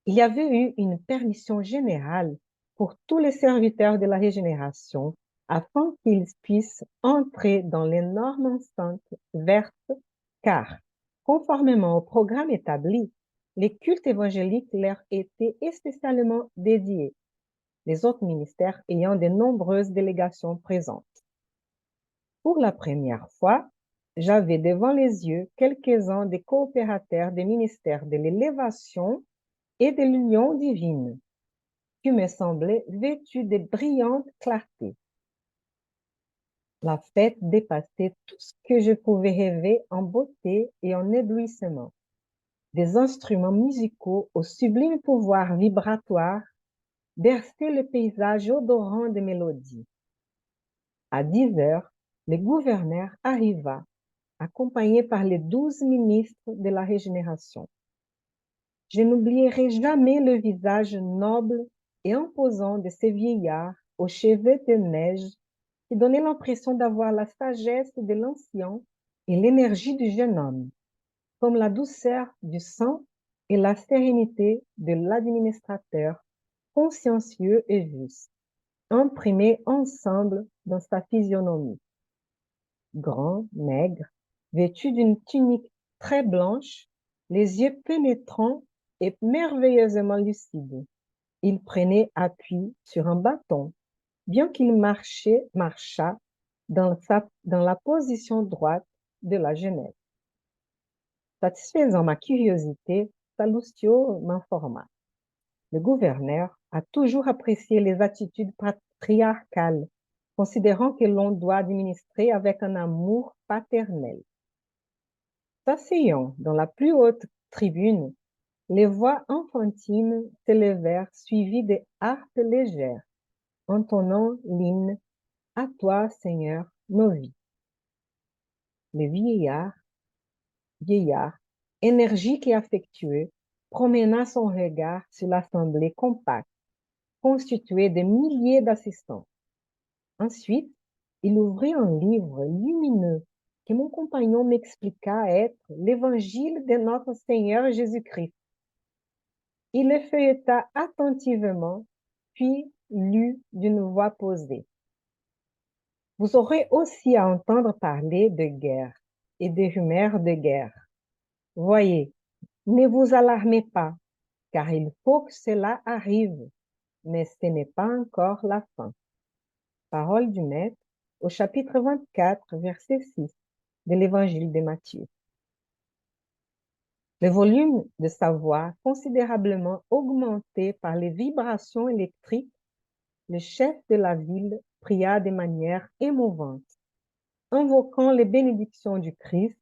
Il y avait eu une permission générale pour tous les serviteurs de la régénération afin qu'ils puissent entrer dans l'énorme enceinte verte, car, conformément au programme établi, les cultes évangéliques leur étaient spécialement dédiés, les autres ministères ayant de nombreuses délégations présentes. Pour la première fois, j'avais devant les yeux quelques-uns des coopérateurs des ministères de l'élévation et de l'union divine. Tu me semblais vêtu de brillantes clartés. La fête dépassait tout ce que je pouvais rêver en beauté et en éblouissement. Des instruments musicaux au sublime pouvoir vibratoire berçaient le paysage odorant de mélodies. À 10 heures, le gouverneur arriva, accompagné par les 12 ministres de la Régénération. Je n'oublierai jamais le visage noble et imposant de ces vieillards aux cheveux de neige qui donnaient l'impression d'avoir la sagesse de l'ancien et l'énergie du jeune homme, comme la douceur du sang et la sérénité de l'administrateur consciencieux et juste, imprimés ensemble dans sa physionomie. Grand, maigre, vêtu d'une tunique très blanche, les yeux pénétrants et merveilleusement lucides. Il prenait appui sur un bâton, bien qu'il marchât dans la position droite de la jeunesse. Satisfaisant ma curiosité, Salustio m'informa. Le gouverneur a toujours apprécié les attitudes patriarcales, considérant que l'on doit administrer avec un amour paternel. S'asseyant dans la plus haute tribune, les voix enfantines s'élevèrent suivies des harpes légères, entonnant l'hymne « À toi, Seigneur, nos vies ». Le vieillard, énergique et affectueux, promena son regard sur l'assemblée compacte, constituée de milliers d'assistants. Ensuite, il ouvrit un livre lumineux que mon compagnon m'expliqua être l'Évangile de notre Seigneur Jésus-Christ. Il le feuilleta attentivement, puis lut d'une voix posée. Vous aurez aussi à entendre parler de guerre et de rumeurs de guerre. Voyez, ne vous alarmez pas, car il faut que cela arrive, mais ce n'est pas encore la fin. Parole du Maître au chapitre 24, verset 6 de l'Évangile de Matthieu. Le volume de sa voix considérablement augmenté par les vibrations électriques, le chef de la ville pria de manière émouvante, invoquant les bénédictions du Christ,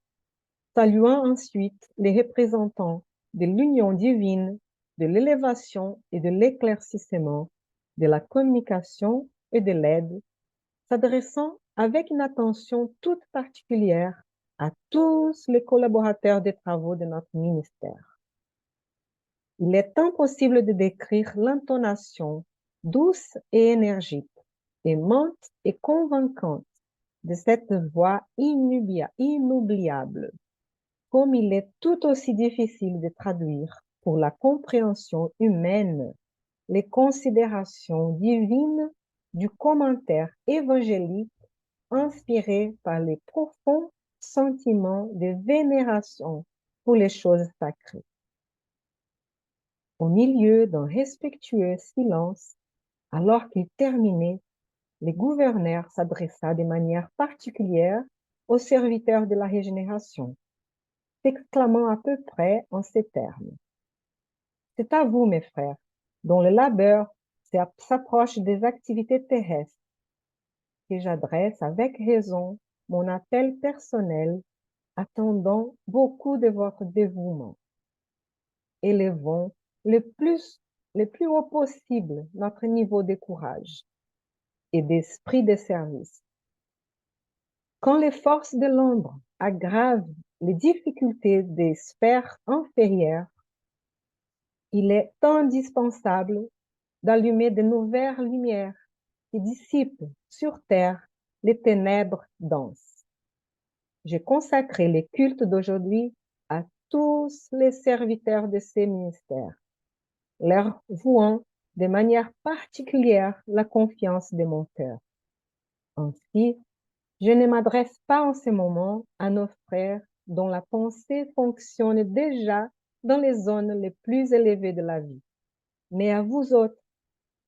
saluant ensuite les représentants de l'union divine, de l'élévation et de l'éclaircissement, de la communication et de l'aide, s'adressant avec une attention toute particulière à tous les collaborateurs des travaux de notre ministère. Il est impossible de décrire l'intonation douce et énergique, aimante et convaincante de cette voix inoubliable, comme il est tout aussi difficile de traduire pour la compréhension humaine les considérations divines du commentaire évangélique inspiré par les profonds sentiments de vénération pour les choses sacrées. Au milieu d'un respectueux silence, alors qu'il terminait, le gouverneur s'adressa de manière particulière aux serviteurs de la régénération, s'exclamant à peu près en ces termes. C'est à vous, mes frères, dont le labeur s'approche des activités terrestres, que j'adresse avec raison mon appel personnel, attendant beaucoup de votre dévouement. Élevons le plus haut possible notre niveau de courage et d'esprit de service. Quand les forces de l'ombre aggravent les difficultés des sphères inférieures, il est indispensable d'allumer de nouvelles lumières qui dissipent sur terre les ténèbres denses. J'ai consacré les cultes d'aujourd'hui à tous les serviteurs de ces ministères, leur vouant de manière particulière la confiance de mon cœur. Ainsi, je ne m'adresse pas en ce moment à nos frères dont la pensée fonctionne déjà dans les zones les plus élevées de la vie, mais à vous autres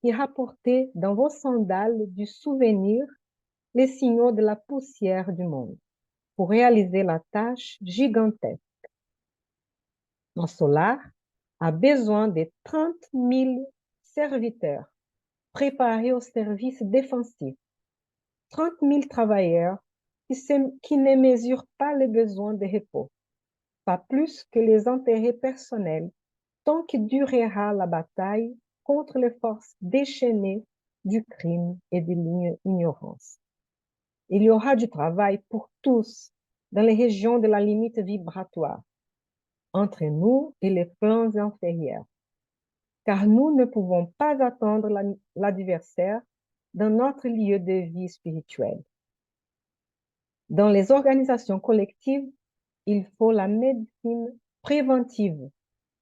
qui rapportez dans vos sandales du souvenir les signaux de la poussière du monde pour réaliser la tâche gigantesque. Mon solar a besoin de 30 000 serviteurs préparés au service défensif, 30 000 travailleurs qui ne mesurent pas les besoins de repos, pas plus que les intérêts personnels, tant que durera la bataille contre les forces déchaînées du crime et de l'ignorance. Il y aura du travail pour tous dans les régions de la limite vibratoire, entre nous et les plans inférieurs, car nous ne pouvons pas attendre l'adversaire dans notre lieu de vie spirituelle. Dans les organisations collectives, il faut la médecine préventive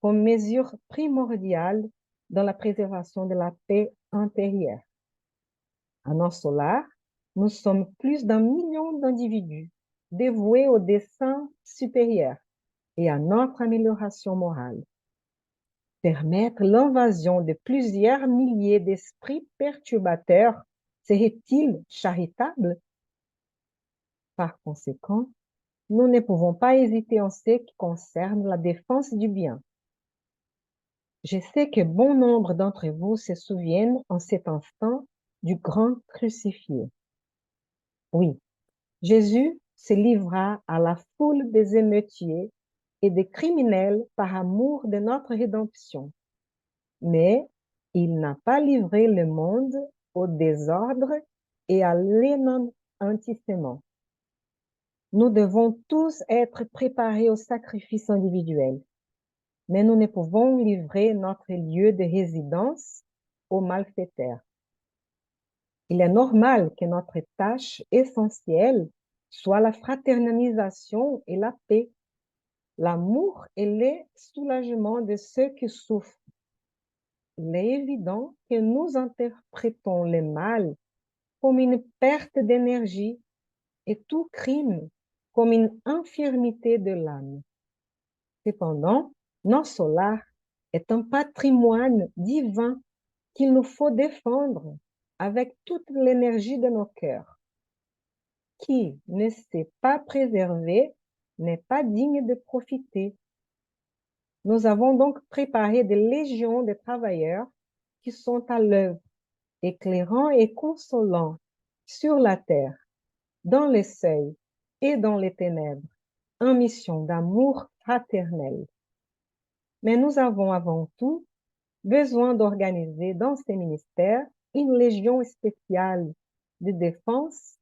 comme mesure primordiale dans la préservation de la paix intérieure. À Nord Solar, nous sommes plus d'un million d'individus dévoués au dessein supérieur et à notre amélioration morale. Permettre l'invasion de plusieurs milliers d'esprits perturbateurs serait-il charitable? Par conséquent, nous ne pouvons pas hésiter en ce qui concerne la défense du bien. Je sais que bon nombre d'entre vous se souviennent en cet instant du grand crucifié. Oui, Jésus se livra à la foule des émeutiers et des criminels par amour de notre rédemption. Mais il n'a pas livré le monde au désordre et à l'anéantissement. Nous devons tous être préparés au sacrifice individuel, mais nous ne pouvons livrer notre lieu de résidence aux malfaiteurs. Il est normal que notre tâche essentielle soit la fraternisation et la paix, l'amour et le soulagement de ceux qui souffrent. Il est évident que nous interprétons le mal comme une perte d'énergie et tout crime comme une infirmité de l'âme. Cependant, notre solar est un patrimoine divin qu'il nous faut défendre avec toute l'énergie de nos cœurs. Qui ne sait pas préserver n'est pas digne de profiter. Nous avons donc préparé des légions de travailleurs qui sont à l'œuvre, éclairant et consolant sur la terre, dans les seuils et dans les ténèbres, en mission d'amour fraternel. Mais nous avons avant tout besoin d'organiser dans ces ministères une légion spéciale de défense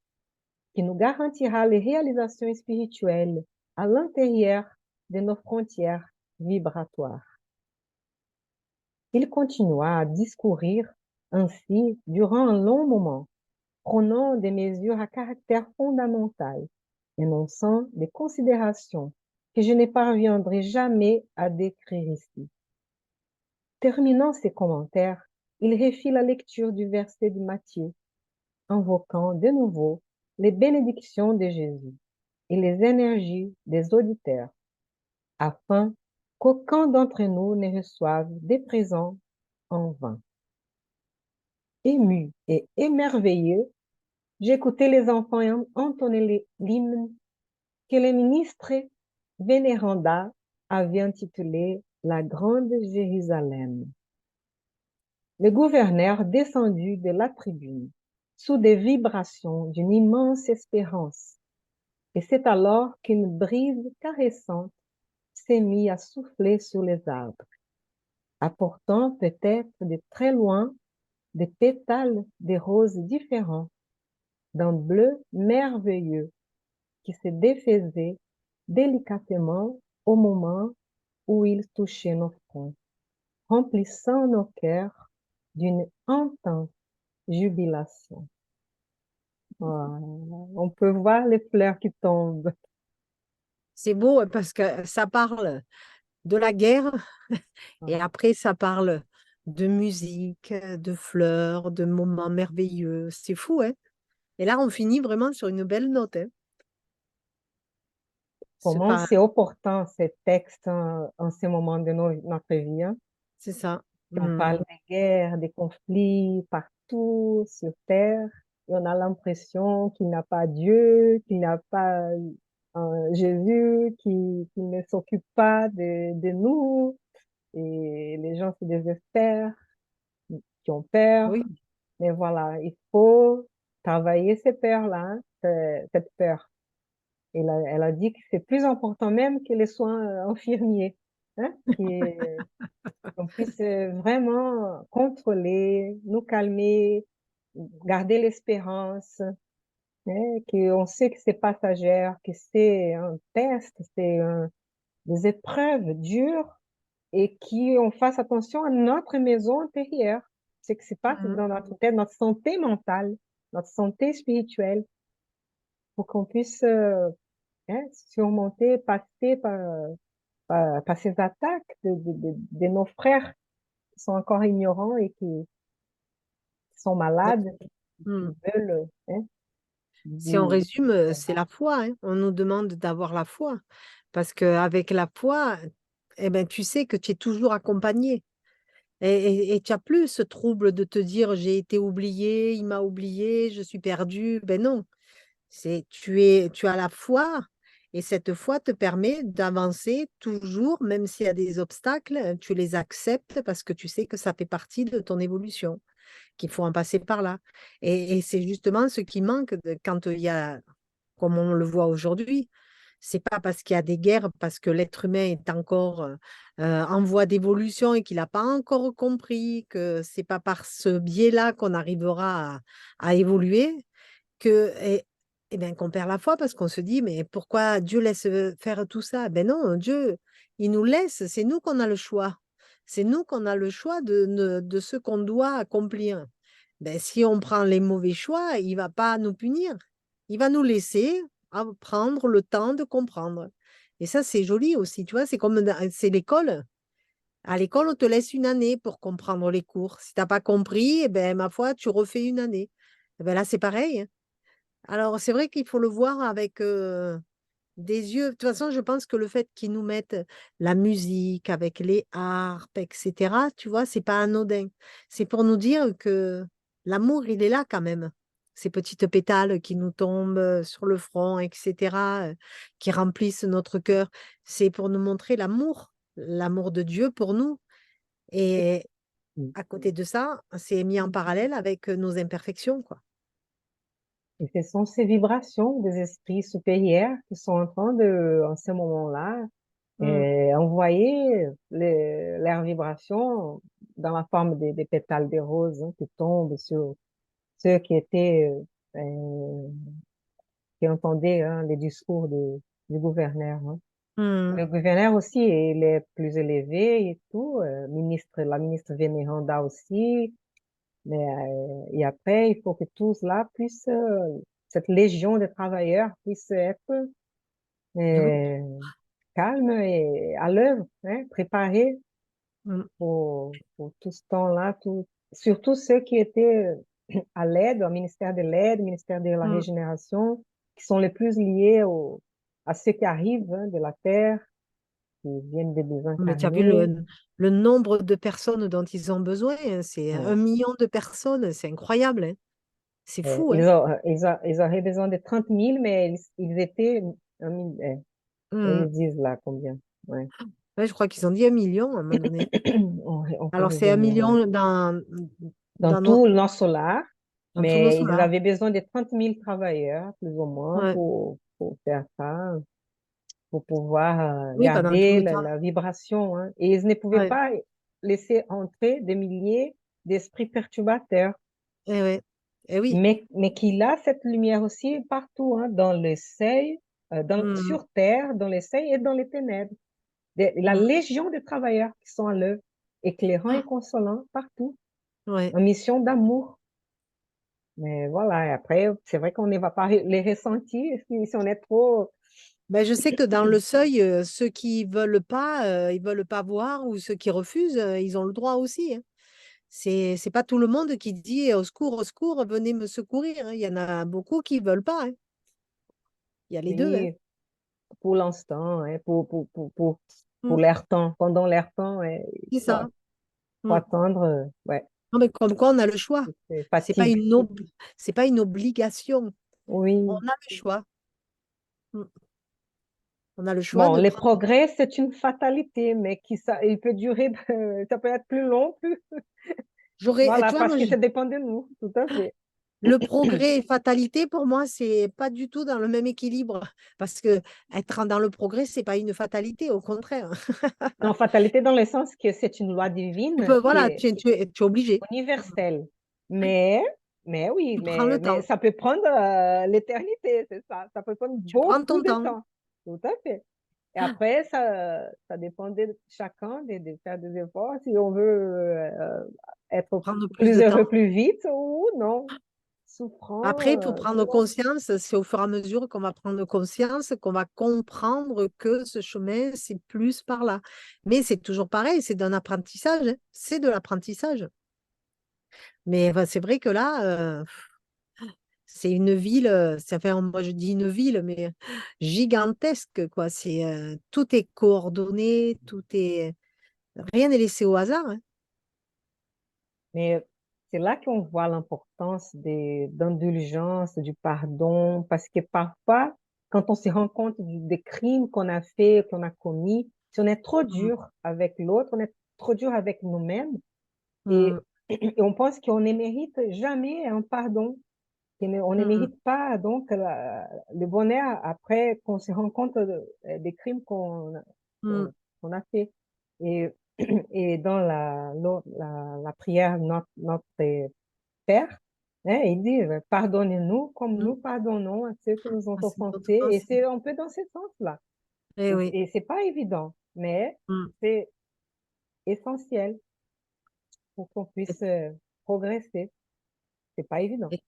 qui nous garantira les réalisations spirituelles à l'intérieur de nos frontières vibratoires. Il continua à discourir ainsi durant un long moment, prenant des mesures à caractère fondamental, énonçant des considérations que je ne parviendrai jamais à décrire ici. Terminant ses commentaires, il refit la lecture du verset de Matthieu, invoquant de nouveau les bénédictions de Jésus et les énergies des auditeurs, afin qu'aucun d'entre nous ne reçoive des présents en vain. Ému et émerveillé, j'écoutais les enfants entonner l'hymne que le ministre Vénéranda avait intitulé La Grande Jérusalem. Le gouverneur descendu de la tribune, sous des vibrations d'une immense espérance, et c'est alors qu'une brise caressante s'est mise à souffler sur les arbres, apportant peut-être de très loin des pétales de roses différents, d'un bleu merveilleux qui se défaisait délicatement au moment où il touchait nos fronts, remplissant nos cœurs d'une intense jubilation. On peut voir les fleurs qui tombent. C'est beau parce que ça parle de la guerre et après ça parle de musique, de fleurs, de moments merveilleux. C'est fou, hein? Et là, on finit vraiment sur une belle note, hein? Comment c'est opportun ces textes en ce moment de notre vie. Hein? C'est ça. On parle des guerres, des conflits partout sur Terre. Et on a l'impression qu'il n'y a pas Dieu, qu'il n'y a pas Jésus, qui ne s'occupe pas de nous. Et les gens se désespèrent. qui ont peur. Oui. Mais voilà, il faut travailler ces peurs-là, hein, cette peur. Et elle a dit que c'est plus important même que les soins infirmiers, hein, qu'on puisse vraiment contrôler, nous calmer, garder l'espérance, hein, qu'on sait que c'est passagère, que c'est un test, des épreuves dures et qu'on fasse attention à notre maison intérieure. Ce qui se passe Mhm. dans notre tête, notre santé mentale, notre santé spirituelle, pour qu'on puisse hein, surmonter, passer par ces attaques de nos frères qui sont encore ignorants et qui sont Ben, malades, hmm. qui veulent hein, Si on du résume, c'est combat. la foi, hein. On nous demande d'avoir la foi. Parce qu'avec la foi, eh ben, tu sais que tu es toujours accompagné. Et tu n'as plus ce trouble de te dire j'ai été oublié, il m'a oublié, je suis perdu. Ben non, tu as la foi et cette foi te permet d'avancer toujours, même s'il y a des obstacles, tu les acceptes parce que tu sais que ça fait partie de ton évolution, qu'il faut en passer par là. Et c'est justement ce qui manque quand il y a, comme on le voit aujourd'hui. C'est pas parce qu'il y a des guerres, parce que l'être humain est encore en voie d'évolution et qu'il n'a pas encore compris que c'est pas par ce biais-là qu'on arrivera à évoluer que, et bien, qu'on perd la foi parce qu'on se dit, mais pourquoi Dieu laisse faire tout ça? Ben non, Dieu, il nous laisse, c'est nous qu'on a le choix. C'est nous qu'on a le choix de ce qu'on doit accomplir. Ben, si on prend les mauvais choix, il va pas nous punir. Il va nous laisser prendre le temps de comprendre. Et ça, c'est joli aussi, tu vois, c'est comme c'est l'école. À l'école, on te laisse une année pour comprendre les cours. Si tu n'as pas compris, eh ben, ma foi, tu refais une année. Eh ben là, c'est pareil, hein. Alors, c'est vrai qu'il faut le voir avec des yeux. De toute façon, je pense que le fait qu'ils nous mettent la musique avec les harpes, etc., tu vois, c'est pas anodin. C'est pour nous dire que l'amour, il est là quand même. Ces petites pétales qui nous tombent sur le front, etc., qui remplissent notre cœur. C'est pour nous montrer l'amour de Dieu pour nous. Et à côté de ça, c'est mis en parallèle avec nos imperfections, quoi. Et ce sont ces vibrations des esprits supérieurs qui sont en train de, en ce moment-là, Mm, envoyer leurs vibrations dans la forme des pétales de roses hein, qui tombent sur ceux qui étaient, qui entendaient hein, les discours du gouverneur. Hein. mm, Le gouverneur aussi, il est plus élevé et tout. La ministre Vénéranda aussi. Mais, et après, il faut que tous là puissent, cette légion de travailleurs puisse être oui, euh, calme et à l'œuvre, hein, préparés mm, pour tout ce temps-là, surtout ceux qui étaient à l'aide, au ministère de l'aide, au ministère de la mm. régénération, qui sont les plus liés à ceux qui arrivent hein, de la terre, qui viennent de Mais tu as vu désincarner. le nombre de personnes dont ils ont besoin, hein, c'est Ouais. 1 million de personnes, c'est incroyable, hein. C'est fou, hein. Ils auraient besoin de 30 000, mais ils étaient, un mille- Mm. ils disent là combien. Ouais. Ouais, je crois qu'ils ont dit 1 million à un moment donné. On peut Alors c'est un raisonner, ouais. million Dans dans, tout le nord solaire, dans tout nos mais ils solars. avaient besoin de 30 000 travailleurs, plus ou moins, Ouais. pour faire ça, pour pouvoir Oui, pendant tout garder le temps. la vibration. Hein. Et ils ne pouvaient Ouais. pas laisser entrer des milliers d'esprits perturbateurs, Eh ouais. Eh oui. mais qu'il a cette lumière aussi partout, hein, dans le seuil, Mm, sur terre, dans les seuils et dans les ténèbres. La mm. légion de travailleurs qui sont à l'œuvre, éclairant et consolant partout, Ouais. en mission d'amour. Mais voilà, et après, c'est vrai qu'on ne va pas les ressentir si on est trop. Ben, je sais que dans le seuil, ceux qui veulent pas, ils veulent pas voir ou ceux qui refusent, ils ont le droit aussi, hein. C'est pas tout le monde qui dit au secours, venez me secourir, hein. Il y en a beaucoup qui veulent pas, hein. Il y a les deux, hein. Oui, pour l'instant, hein, pour Mm, l'air temps, pendant l'air temps, ouais, c'est ça. faut Mm. attendre, ouais, Non, mais comme quoi, on a le choix. c'est C'est pas fatigue. c'est pas une obligation. On Oui. a le choix. Mm. On a le choix Bon, de les prendre. progrès, c'est une fatalité, mais il peut durer, ça peut être plus long, plus. Voilà, Tu vois, parce moi, que ça dépend de nous, tout à fait. le progrès et fatalité, pour moi, c'est pas du tout dans le même équilibre. Parce que être dans le progrès, c'est pas une fatalité, au contraire. Non, fatalité dans le sens que c'est une loi Tu divine peux, qui voilà, est tu es obligé. universelle. Mais, mais oui, Tu prends le mais temps. ça peut prendre l'éternité, c'est ça. Ça peut prendre Tu prends beaucoup ton de temps. temps. Tout à fait. Et après, ça dépend de chacun de faire des efforts si on veut être Prendre plus plus de temps. heureux plus vite ou non. Après, Souffrant, il faut prendre conscience, c'est au fur et à mesure qu'on va prendre conscience, qu'on va comprendre que ce chemin, c'est plus par là. Mais c'est toujours pareil, c'est d'un apprentissage, hein. C'est de l'apprentissage. Mais bah, c'est vrai que là, c'est une ville, enfin, moi je dis une ville, mais gigantesque, quoi. Tout est coordonné, rien n'est laissé au hasard, hein. mais c'est là qu'on voit l'importance d'indulgence, du pardon, parce que parfois, quand on se rend compte des crimes qu'on a fait, qu'on a commis, si on est trop Mm, dur avec l'autre, on est trop dur avec nous-mêmes mm, et, et on pense qu'on ne mérite jamais un pardon, on ne mm, mérite pas donc le bonheur après qu'on se rend compte des crimes mm. qu'on a fait. Et, et dans la prière Notre Père, hein, il dit, pardonnez-nous comme Mm. nous pardonnons à ceux qui nous ont Ah, c'est notre offensés. Et pensée. c'est un peu dans ce sens-là. Eh oui. Et c'est pas évident, mais Mm. c'est essentiel pour qu'on puisse progresser. C'est pas évident. Et,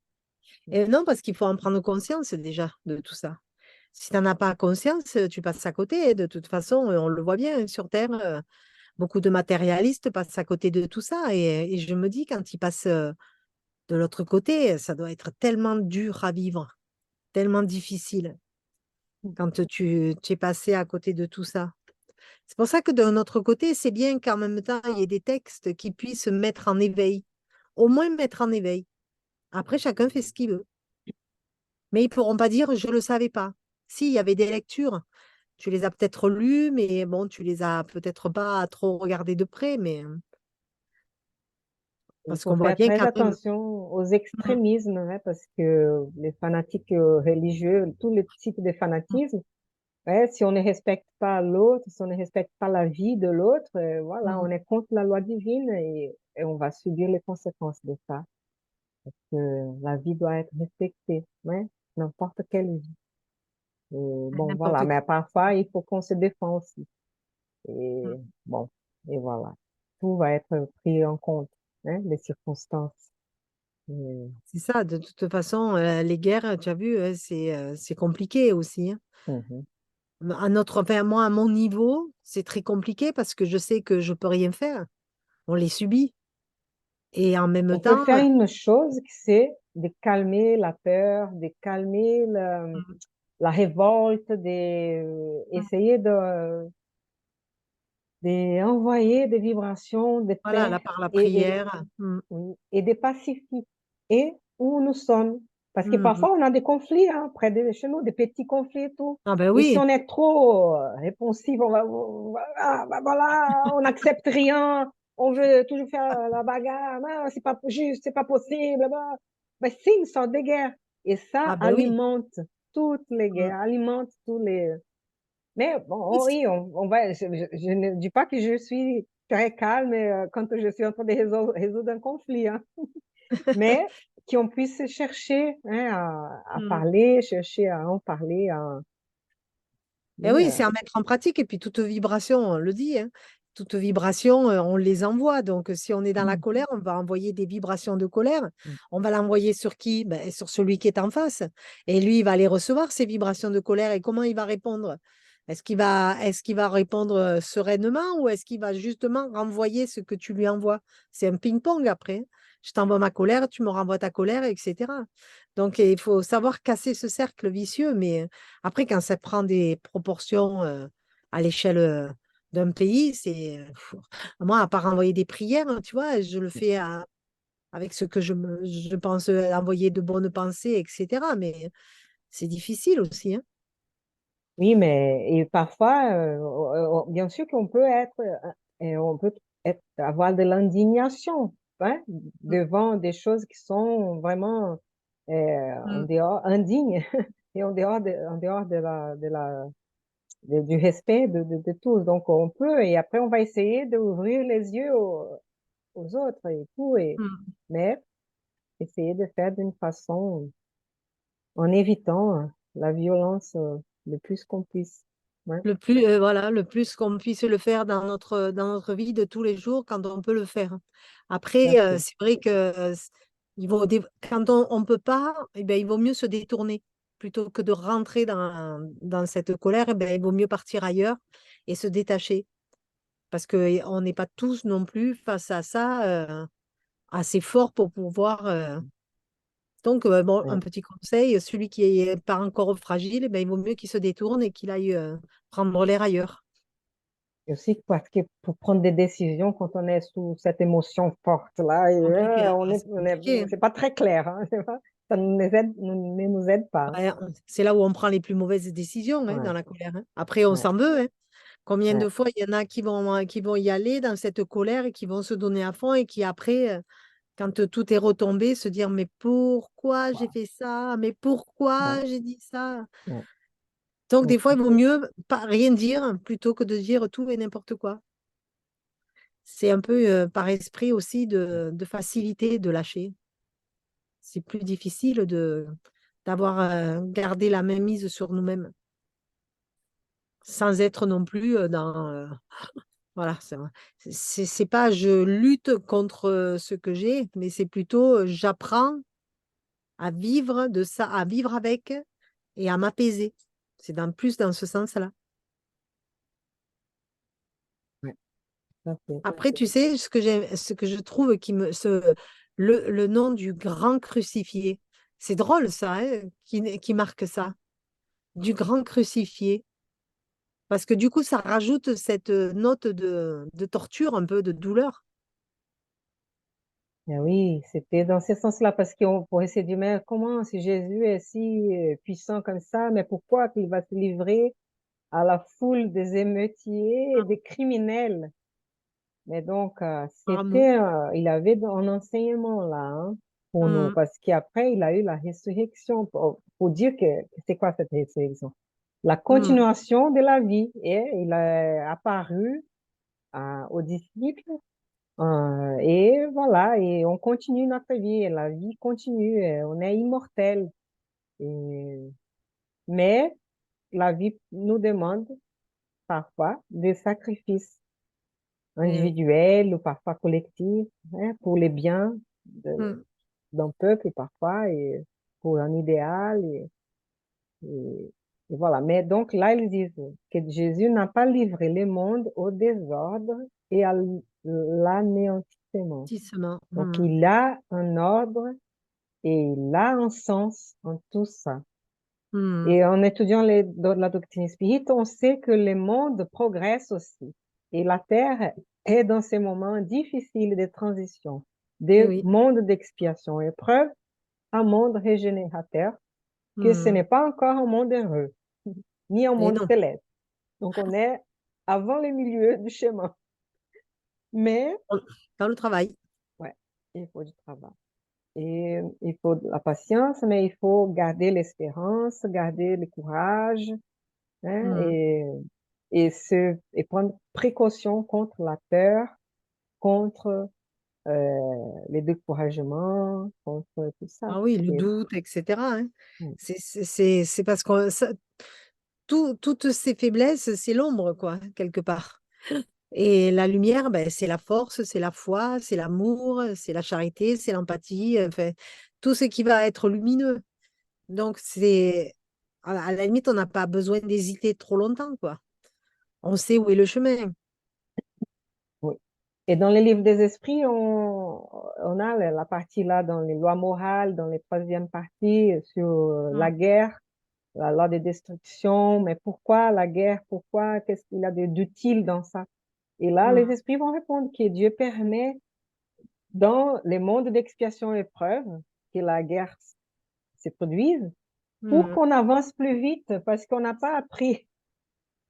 et non, parce qu'il faut en prendre conscience déjà de tout ça. Si tu n'en as pas conscience, tu passes à côté. De toute façon, on le voit bien hein, sur Terre, beaucoup de matérialistes passent à côté de tout ça. Et je me dis, quand ils passent de l'autre côté, ça doit être tellement dur à vivre, tellement difficile quand tu es passé à côté de tout ça. C'est pour ça que de notre côté, c'est bien qu'en même temps, il y ait des textes qui puissent mettre en éveil, au moins mettre en éveil. Après, chacun fait ce qu'il veut. Mais ils ne pourront pas dire, je ne le savais pas. Si, il y avait des lectures, tu les as peut-être lues, mais bon, tu les as peut-être pas trop regardées de près, mais Il parce faut qu'on voit faire bien très quand même. attention aux Mm, extrémismes, hein, parce que les fanatiques religieux, tous les types de mm, fanatisme, ouais, si on ne respecte pas l'autre, si on ne respecte pas la vie de l'autre, voilà, on mm. est contre la loi divine et on va subir les conséquences de ça. La vie doit être respectée, ouais, n'importe quelle vie. Et bon, voilà, N'importe mais qui. parfois, il faut qu'on se défende aussi. Et Mm. bon, et voilà. Tout va être pris en compte, hein, les circonstances. Et, C'est ça, de toute façon, les guerres, tu as vu, c'est compliqué aussi, hein. mhm. Enfin, moi, à mon niveau, c'est très compliqué parce que je sais que je peux rien faire. On les subit. Et en même On peut temps, faire une chose, c'est de calmer la peur, de calmer mm, la révolte, mm, essayer de envoyer des vibrations de voilà, paix là, par la et, prière. Mm, oui, et de pacifique. Et où nous sommes. Parce que mm, mm. parfois, on a des conflits hein, près de chez nous, des petits conflits et tout. Ah ben Et si oui, on est trop réponsif, voilà, on n'accepte rien, on veut toujours faire la bagarre, non, c'est pas juste, c'est pas possible. Ben, c'est une sorte de guerre. Et ça ah ben oui. alimente toutes les Mm. guerres, alimente tous les, mais Oui, bon, oui, on va. Je ne dis pas que je suis très calme quand je suis en train de résoudre un conflit, hein, mais qu'on puisse chercher hein, à mm. parler, chercher à en parler. Et Oui, oui, c'est à mettre en pratique. Et puis toute vibration, on le dit, hein, toute vibration, on les envoie. Donc si on est dans la colère, on va envoyer des vibrations de colère. On va l'envoyer sur qui? Ben, sur celui qui est en face. Et lui, il va aller recevoir ces vibrations de colère. Et comment il va répondre? Est-ce qu'il va répondre sereinement ou est-ce qu'il va justement renvoyer ce que tu lui envoies? C'est un ping-pong après. Je t'envoie ma colère, tu me renvoies ta colère, etc. Donc il faut savoir casser ce cercle vicieux, mais après, quand ça prend des proportions à l'échelle d'un pays, moi, à part envoyer des prières, hein, tu vois, je le fais avec ce que je pense envoyer de bonnes pensées, etc. Mais c'est difficile aussi, hein. oui, mais et parfois, bien sûr qu'on peut être, on peut avoir de l'indignation hein, mm, devant des choses qui sont vraiment en mm, dehors, indignes et en dehors du respect de tous. Donc, on peut, et après, on va essayer d'ouvrir les yeux aux autres et tout, mm. mais essayer de faire d'une façon en évitant la violence le plus qu'on puisse. Ouais, Le plus, voilà, le plus qu'on puisse le faire dans notre vie de tous les jours quand on peut le faire. tout à Après, fait. c'est vrai que quand on ne peut pas, eh ben, il vaut mieux se détourner. Plutôt que de rentrer dans cette colère, eh ben, il vaut mieux partir ailleurs et se détacher. Parce qu'on n'est pas tous non plus face à ça assez forts pour pouvoir. Donc, bon, un Ouais. petit conseil, celui qui n'est pas encore fragile, eh ben, il vaut mieux qu'il se détourne et qu'il aille prendre l'air ailleurs. Et aussi parce que pour prendre des décisions quand on est sous cette émotion forte là, et, Compliqué, hein. Ah, c'est compliqué, hein. c'est pas très clair, hein, c'est pas- ça ne nous aide pas. Ouais, c'est là où on prend les plus mauvaises décisions, hein, dans Ouais, la colère, hein. Après, on ouais, s'en veut, hein. Combien ouais, de fois il y en a qui vont y aller dans cette colère et qui vont se donner à fond et qui après, quand tout est retombé, se dire, mais pourquoi j'ai ouais, fait ça? Mais ouais, pourquoi j'ai dit ça? ouais, Donc, ouais, des fois, il vaut mieux pas rien dire plutôt que de dire tout et n'importe quoi. C'est un peu par esprit aussi de facilité de lâcher. C'est plus difficile d'avoir gardé la main mise sur nous-mêmes sans être non plus dans voilà, c'est pas je lutte contre ce que j'ai, mais c'est plutôt j'apprends à vivre de ça, à vivre avec et à m'apaiser. C'est plus dans ce sens-là. ouais, tout à fait. Après, tu sais, ce que je trouve le nom du grand crucifié, c'est drôle ça, hein, qui marque ça, du grand crucifié. Parce que du coup, ça rajoute cette note de torture, un peu de douleur. Ah oui, c'était dans ce sens-là, parce qu'on pourrait se dire, mais comment, si Jésus est si puissant comme ça, mais pourquoi qu'il va se livrer à la foule des émeutiers et Mm. des criminels? Mais donc, Par amour. il avait un enseignement là, hein, pour nous, Mm, parce qu'après, il a eu la résurrection, pour dire que c'est quoi cette résurrection? La mm, continuation de la vie. Et il est apparu aux disciples, et voilà, et on continue notre vie, et la vie continue, et on est immortel. Et- mais la vie nous demande parfois des sacrifices eh oui. individuels ou parfois collectifs, hein, pour les biens Mm, d'un peuple parfois, et pour un idéal. Et voilà. Mais donc là, ils disent que Jésus n'a pas livré le monde au désordre et à l'anéantissement. tissement. Donc Mm, il a un ordre et il a un sens en tout ça. mm, Et en étudiant la doctrine spirite, on sait que le monde progresse aussi. Et la Terre est dans ces moments difficiles de transition, eh de oui. monde d'expiation, épreuve, un monde régénérateur, que ce Mm. n'est pas encore un monde heureux, ni un Et monde non, céleste. Donc on est avant le milieu du chemin. Mais, on- dans le travail. ouais, il faut du travail. Et il faut de la patience, mais il faut garder l'espérance, garder le courage, hein, Mm, et prendre précaution contre la peur, contre les découragements, contre tout ça. ah oui, le Et, doute, etc., hein. mm, C'est parce que toutes ces faiblesses, c'est l'ombre, quoi, quelque part. Et la lumière, ben, c'est la force, c'est la foi, c'est l'amour, c'est la charité, c'est l'empathie, enfin, tout ce qui va être lumineux. Donc, à la limite, on n'a pas besoin d'hésiter trop longtemps, quoi. On sait où est le chemin. oui. Et dans les livres des esprits, on a la partie là dans les lois morales, dans les troisième parties sur la Mm, guerre, la loi de destruction, mais pourquoi la guerre? Pourquoi? Qu'est-ce qu'il y a d'utile dans ça? Et là, les mm, esprits vont répondre que Dieu permet dans les mondes d'expiation et épreuve que la guerre se produise pour mm. qu'on avance plus vite parce qu'on n'a pas appris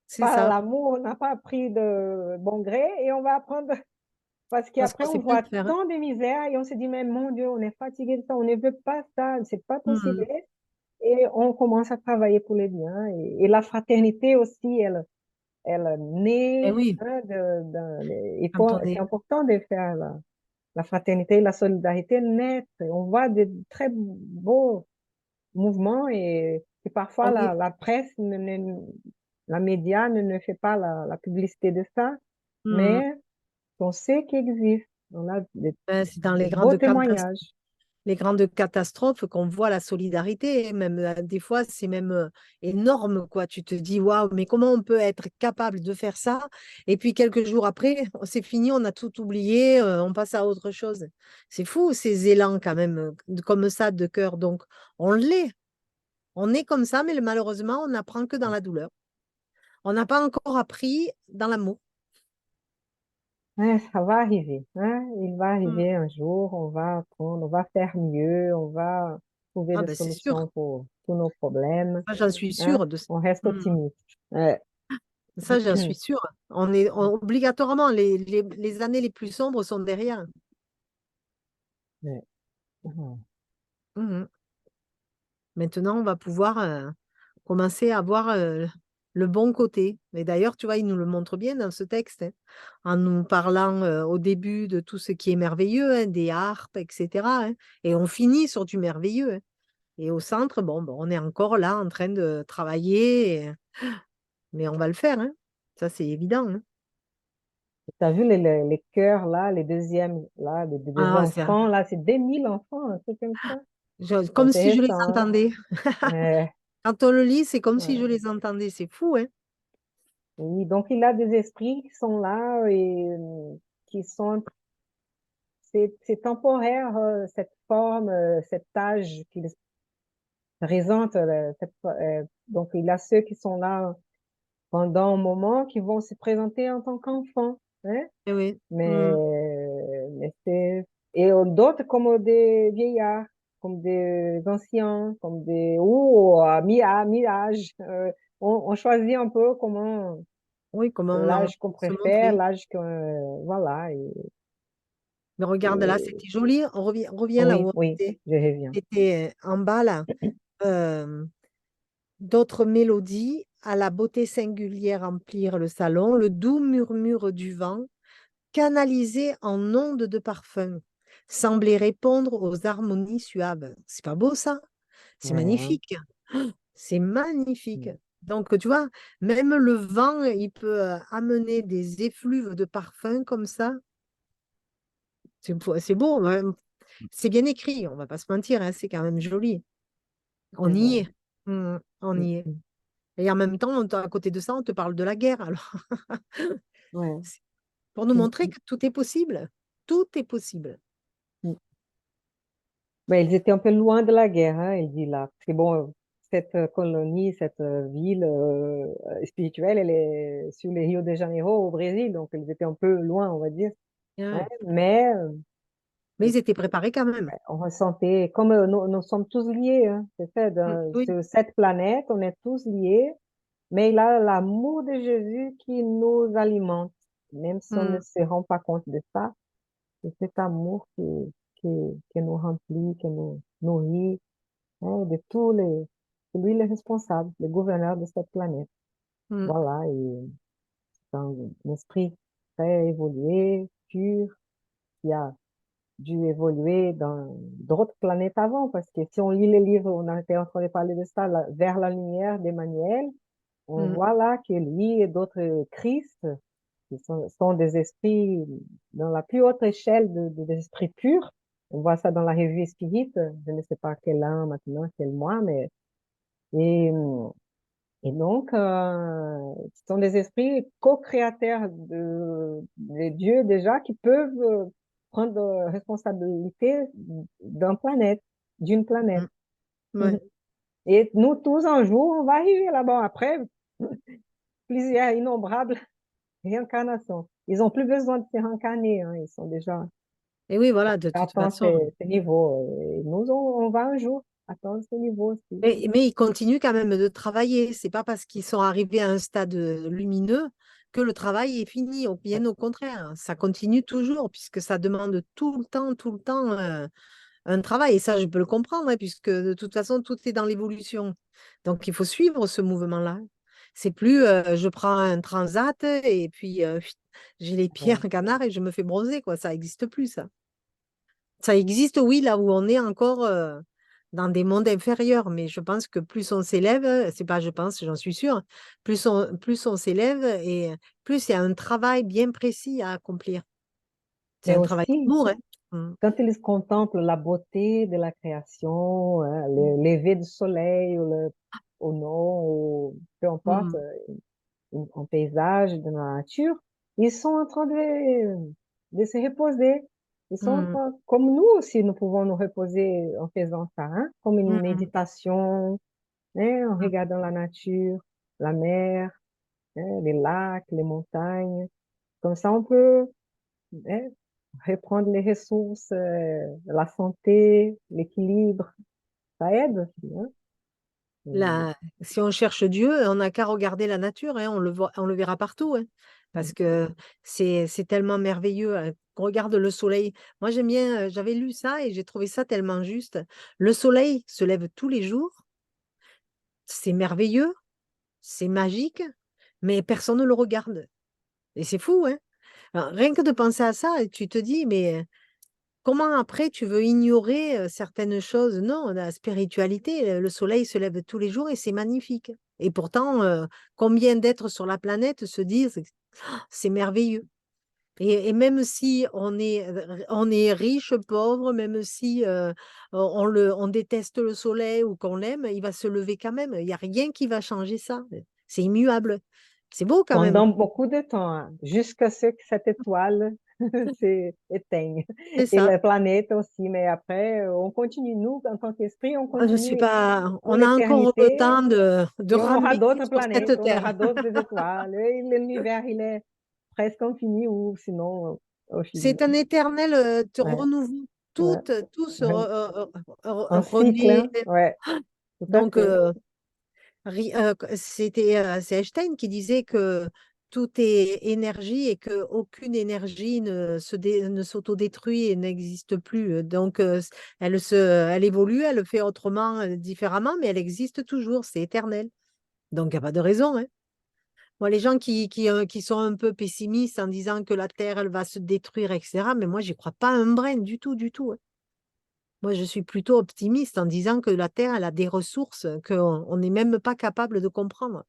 C'est par ça. l'amour, on n'a pas appris de bon gré et on va apprendre Parce Parce qu'on qu'après, ne on sait plus voit le faire. tant de misère et on se dit, mais mon Dieu, on est fatigué de ça, on ne veut pas ça, c'est pas possible. Mhm. Et on commence à travailler pour les biens. Et la fraternité aussi, elle Eh naît, oui, hein, quand on c'est est. important de faire la fraternité et la solidarité naître. On voit de très beaux mouvements et Ah parfois oui, la presse, la média ne fait pas la publicité de ça, mhm. mais on sait qu'il existe. On a C'est dans de beaux témoignages. les grandes catastrophes qu'on voit la solidarité. Même des fois, c'est même énorme, quoi. Tu te dis, waouh, mais comment on peut être capable de faire ça? Et puis quelques jours après, c'est fini, on a tout oublié, on passe à autre chose. C'est fou, ces élans quand même, comme ça, de cœur. Donc, on l'est. On est comme ça, mais malheureusement, on n'apprend que dans la douleur. On n'a pas encore appris dans l'amour. Ouais, ça va arriver, hein? Il va Mm. arriver un jour, on va apprendre, on va faire mieux, on va trouver Ah des ben c'est sûr. solutions pour tous nos problèmes, Ça, j'en suis hein? sûre de ça. On reste Mm. optimiste. Ouais. Ça, j'en suis sûre. Obligatoirement, les années les plus sombres sont derrière. Ouais. Mhm. Mhm. Maintenant, on va pouvoir commencer à voir le bon côté. Mais d'ailleurs, tu vois, il nous le montre bien dans ce texte, hein, en nous parlant au début de tout ce qui est merveilleux, hein, des harpes, etc., hein, et on finit sur du merveilleux, hein. Et au centre, bon, on est encore là en train de travailler, mais on va le faire, hein. Ça, c'est évident, hein. Tu as vu les chœurs là, les deuxièmes là, des Ah, c'est enfants là, c'est 2000 enfants, un truc comme ça. C'est comme si je les intéressant. entendais. Ouais. Quand on le lit, c'est comme si je Ouais. les entendais. C'est fou, hein? Oui, donc il a des esprits qui sont là et qui sont, c'est temporaire, cette forme, cet âge qu'ils présentent. Donc il a ceux qui sont là pendant un moment qui vont se présenter en tant qu'enfants, hein? Eh oui. Mais, Mm. et d'autres comme des vieillards, comme des anciens, comme des, ou à mi-âge. On choisit un peu comment, Oui, comment on a envie l'âge qu'on de se préfère, montrer. l'âge que, voilà. Mais regarde là, Et- c'était joli. On revient là où oui, on oui, était. je reviens. C'était en bas là. Euh, D'autres mélodies à la beauté singulière emplirent le salon, le doux murmure du vent, canalisé en ondes de parfum, semblait répondre aux harmonies suaves. C'est pas beau ça? C'est Ouais, hein. magnifique. C'est magnifique. Donc, tu vois, même le vent, il peut amener des effluves de parfum comme ça. C'est beau, hein. C'est bien écrit, on va pas se mentir, hein, c'est quand même joli. C'est On y vrai. est. On Mm, y est. mm. Et en même temps, à côté de ça, on te parle de la guerre. Alors, Ouais. c'est pour nous Mm, montrer que tout est possible. Tout est possible. mm. Ben, ils étaient un peu loin de la guerre, hein, il dit là. Parce que bon, cette colonie, cette ville spirituelle, elle est sur les Rio de Janeiro au Brésil, donc ils étaient un peu loin, on va dire. Hein, Ouais. mais Mais ils étaient préparés quand même. on ressentait, comme nous sommes tous liés, hein, c'est ça, Oui. sur cette planète, on est tous liés, mais il a l'amour de Jésus qui nous alimente, même si on ne Mm, se rend pas compte de ça. C'est cet amour qui, qui nous remplit, qui nous nourrit, hein, de tous les... C'est lui le responsable, le gouverneur de cette planète. mm, Voilà, et c'est un esprit très évolué, pur, qui a dû évoluer dans d'autres planètes avant, parce que si on lit les livres, on a été en train de parler de ça, Vers la lumière d'Emmanuel, on mm, voit là que lui et d'autres Christ, qui sont des esprits dans la plus haute échelle des esprits purs. On voit ça dans la revue Spirit, je ne sais pas quel an maintenant, quel mois, mais et, et donc ce sont des esprits co-créateurs de Dieu déjà qui peuvent prendre responsabilité d'une planète. mm. Ouais. Et nous tous un jour, on va arriver là-bas après plusieurs innombrables réincarnations. Ils n'ont plus besoin de se réincarner, hein, ils sont déjà Et oui, voilà, de toute attend façon. ces niveaux. Et nous, on va un jour atteindre ce niveau aussi. Mais ils continuent quand même de travailler. C'est pas parce qu'ils sont arrivés à un stade lumineux que le travail est fini. Bien au contraire, ça continue toujours puisque ça demande tout le temps un travail. Et ça, je peux le comprendre, hein, puisque de toute façon, tout est dans l'évolution. Donc, il faut suivre ce mouvement-là. C'est plus je prends un transat et puis j'ai les pieds Ouais. en canard et je me fais bronzer, quoi. Ça n'existe plus, ça. Ça existe, oui, là où on est encore dans des mondes inférieurs, mais je pense que plus on s'élève, c'est pas je pense, j'en suis sûre, plus on s'élève et plus il y a un travail bien précis à accomplir. C'est Mais un travail aussi, d'amour, hein. Mm. quand ils contemplent la beauté de la création, hein, Mm. le lever du soleil ou non, ou peu importe, Mm. un paysage de la nature, ils sont en train de se reposer. Ils sont en Mm. train, comme nous aussi, nous pouvons nous reposer en faisant ça, hein, comme une Mm. méditation, hein, en Mm. regardant la nature, la mer, hein, les lacs, les montagnes. Comme ça, on peut, hein, reprendre les ressources, la santé, l'équilibre. Ça aide aussi, hein. Euh, Là, si on cherche Dieu, on n'a qu'à regarder la nature, hein, on le verra partout, hein, parce que c'est tellement merveilleux, hein. Regarde le soleil. Moi, j'aime bien, j'avais lu ça et j'ai trouvé ça tellement juste. Le soleil se lève tous les jours, c'est merveilleux, c'est magique, mais personne ne le regarde. Et c'est fou, hein. Alors, rien que de penser à ça, tu te dis, mais comment après tu veux ignorer certaines choses? Non, la spiritualité, le soleil se lève tous les jours et c'est magnifique. Et pourtant, combien d'êtres sur la planète se disent, ah, c'est merveilleux. Et même si on est riche, pauvre, même si on déteste le soleil ou qu'on l'aime, il va se lever quand même. Il n'y a rien qui va changer ça. C'est immuable. C'est beau quand même. Pendant beaucoup de temps, hein, jusqu'à ce que cette étoile s'éteigne. C'est Et ça. la planète aussi, mais après, on continue, nous, en tant qu'esprit, on Moi, je suis continue pas. pour On a encore le l'éternité temps de et on aura ramer d'autres sur planètes, cette on aura terre. d'autres étoiles. Et l'univers, il est presque infini ou sinon fini. C'est un éternel Ouais, renouveau. ouais. Tout se Ouais. Un cycle, renaît. hein. Ouais, tout à Donc, fait. c'est Einstein qui disait que tout est énergie et qu'aucune énergie ne s'autodétruit et n'existe plus. Donc, elle évolue, elle le fait autrement, différemment, mais elle existe toujours, c'est éternel. Donc, il n'y a pas de raison, hein. Moi, les gens qui sont un peu pessimistes en disant que la Terre, elle va se détruire, etc., mais moi, j'y crois pas un brin du tout, du tout, hein. Moi, je suis plutôt optimiste en disant que la Terre, elle a des ressources qu'on n'est même pas capable de comprendre.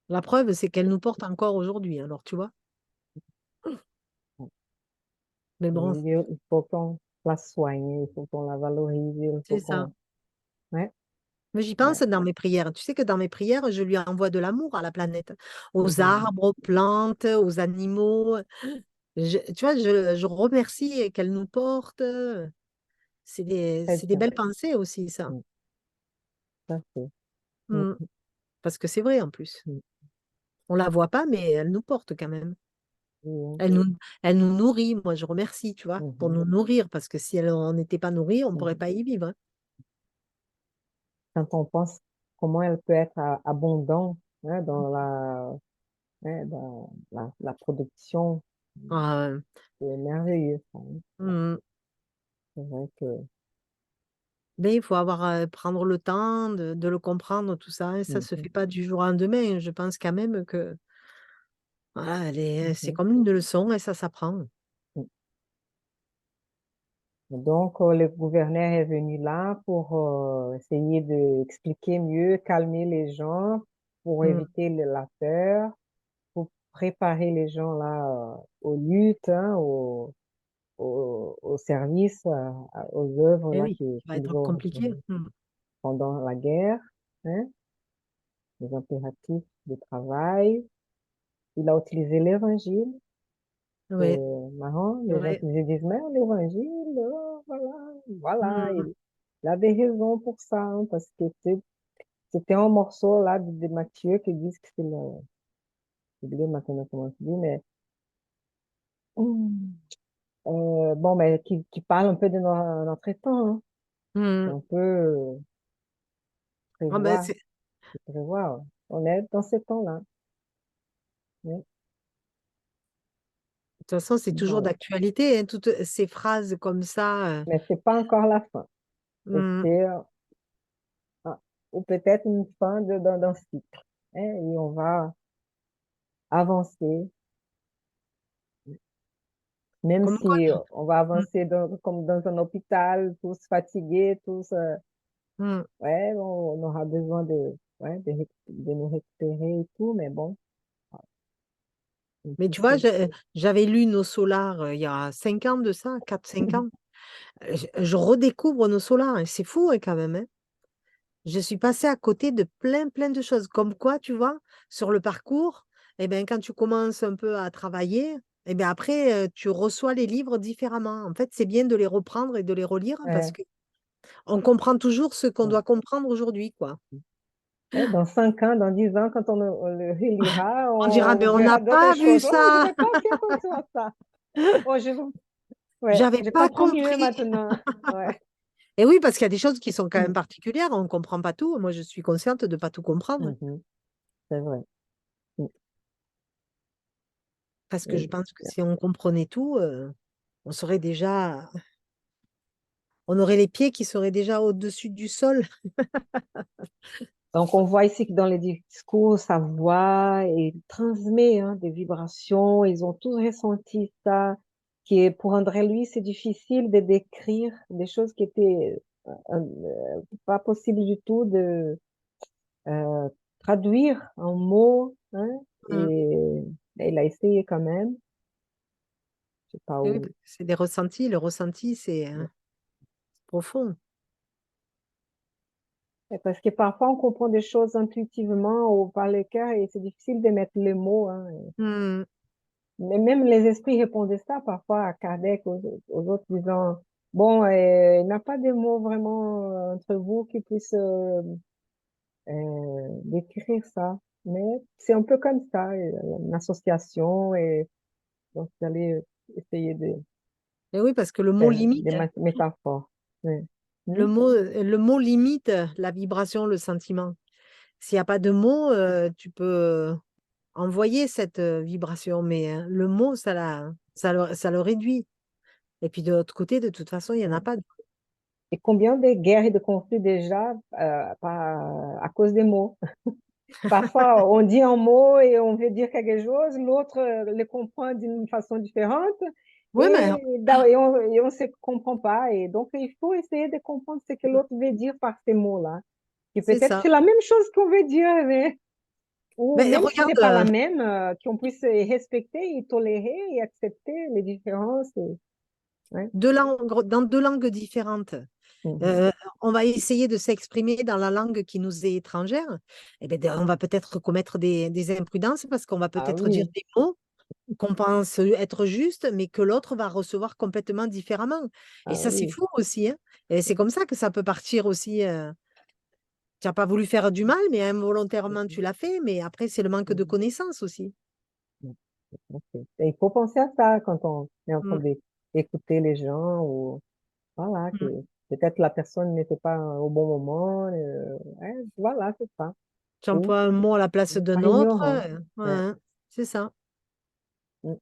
La preuve, c'est qu'elle nous porte encore aujourd'hui, alors tu vois. Mais bon, Il faut qu'on la soigne, il faut qu'on la valorise, il faut c'est ça. qu'on... Ouais, Mais j'y ouais. pense dans mes prières. Tu sais que dans mes prières, je lui envoie de l'amour à la planète, aux Mhm. arbres, aux plantes, aux animaux. Tu vois, je remercie qu'elle nous porte. Très C'est des bien. belles pensées aussi, ça. Mm, tout à fait. Mm, Mm. Parce que c'est vrai en plus. mm, On la voit pas, mais elle nous porte quand même. mm, Elle nous, elle nous nourrit. Moi, je remercie, tu vois, pour mhm, nous nourrir. Parce que si elle n'était pas nourrie, on ne pourrait mhm. pas y vivre, hein. Quand on pense comment elle peut être abondante, hein, dans la production, Ah, c'est merveilleux, ça, hein. mm. C'est vrai que... Mais il faut prendre le temps de le comprendre, tout ça. Et ça se Mhm, fait pas du jour au lendemain. Je pense quand même que voilà, c'est mhm, comme une leçon et ça s'apprend. mm. Donc, le gouverneur est venu là pour essayer d'expliquer mieux, calmer les gens, pour Mm. éviter la peur, pour préparer les gens là aux luttes, hein, au service, aux œuvres Eh là oui, ça va qu'ils être ont compliqué. pendant la guerre, hein, les impératifs de travail. Il a utilisé l'évangile. Oui, C'est marrant, c'est les gens vrai. qui se disent, mais l'évangile, voilà, voilà, Mm. il avait raison pour ça, hein, parce que c'était un morceau là de Matthieu qui dit que c'est j'ai oublié maintenant comment on dit, mais hum, bon, mais qui parle un peu de notre temps, hein. Mm. On peut Ah ben, prévoir, prévoir. On est dans ce temps-là. Oui. De toute façon, c'est toujours Voilà. d'actualité, hein, toutes ces phrases comme ça. Mais c'est pas encore la fin. Et Hmm. c'est, ou peut-être une fin d'un cycle. Hein, et on va avancer, même Comme quoi, si on va hmm, avancer comme dans un hôpital, tous fatigués, tous, hmm. ouais, on aura besoin ouais, de nous récupérer et tout, mais bon, Mais tout tu vois, c'est, j'avais lu Nos Solars il y a 5 ans de ça, 4 5 ans. Je redécouvre Nos Solars et c'est fou hein, quand même, hein. Je suis passée à côté de plein, plein de choses. Comme quoi, tu vois, sur le parcours, eh ben, quand tu commences un peu à travailler, eh ben, après, tu reçois les livres différemment. En fait, c'est bien de les reprendre et de les relire parce ouais, que on comprend toujours ce qu'on ouais. doit comprendre aujourd'hui, quoi. Ouais, dans 5 ans, dans 10 ans, quand on le relira, On dira, on mais on n'a verra d'autres pas vu choses. Oh, ça, j'avais pas fait attention à ça. Oh, ouais, j'avais je pas comprends mieux compris. maintenant. Ouais. Et oui, parce qu'il y a des choses qui sont quand même particulières, on ne comprend pas tout. Moi, je suis consciente de ne pas tout comprendre, Mhm, c'est vrai. Mm. parce que je Et pense que si on comprenait tout, on serait déjà, on aurait les pieds qui seraient déjà au-dessus du sol. donc, on voit ici que dans les discours, sa voix et transmet hein, des vibrations. Ils ont tous ressenti ça, pour André, lui, c'est difficile de décrire des choses qui étaient pas possibles du tout de euh, traduire en mots. Hein, Mm. et il a essayé quand même. Je sais pas Et oui, où. parce que c'est des ressentis. Le ressenti, c'est profond. Parce que parfois, on comprend des choses intuitivement ou par le cœur et c'est difficile de mettre les mots. Hein. Mm. Mais même les esprits répondaient ça parfois à Kardec, aux autres, disant, bon, il n'y a pas de mots vraiment entre vous qui puissent décrire ça. Mais c'est un peu comme ça, une association, et donc vous allez essayer de Et oui, parce que le mot faire limite, des métaphores. Oui. Hmm? le mot limite la vibration, le sentiment. S'il n'y a pas de mot, tu peux envoyer cette vibration, mais le mot, ça le réduit. Et puis de l'autre côté, de toute façon, il n'y en a Ouais. pas. Et combien de guerres et de conflits déjà à cause des mots? Parfois, on dit un mot et on veut dire quelque chose, l'autre le comprend d'une façon différente Oui, mais et on se comprend pas. Et donc, il faut essayer de comprendre ce que l'autre veut dire par ces mots-là. Et c'est peut-être ça. c'est la même chose qu'on veut dire, ou Mais même si regarde, c'est pas la même, qu'on puisse respecter et tolérer et accepter les différences. Ouais. dans deux langues différentes, Mhm. euh, on va essayer de s'exprimer dans la langue qui nous est étrangère. Eh ben, on va peut-être commettre des imprudences parce qu'on va Ah peut-être dire oui, des mots qu'on pense être justes, mais que l'autre va recevoir complètement différemment. Et ah ça, c'est oui. fou aussi, hein. Et c'est comme ça que ça peut partir aussi. Tu n'as pas voulu faire du mal, mais involontairement, tu Mhm. l'as fait. Mais après, c'est le manque de Mhm. connaissances aussi. Ok. Et il faut penser à ça quand on est en train Mm, d'écouter les gens ou voilà, que mm. peut-être la personne n'était pas au bon moment. Ouais, voilà, c'est ça. Tu Ou emploies un mot à la place d'un par autre. ignorant. Ouais. Ouais, c'est ça. Mm.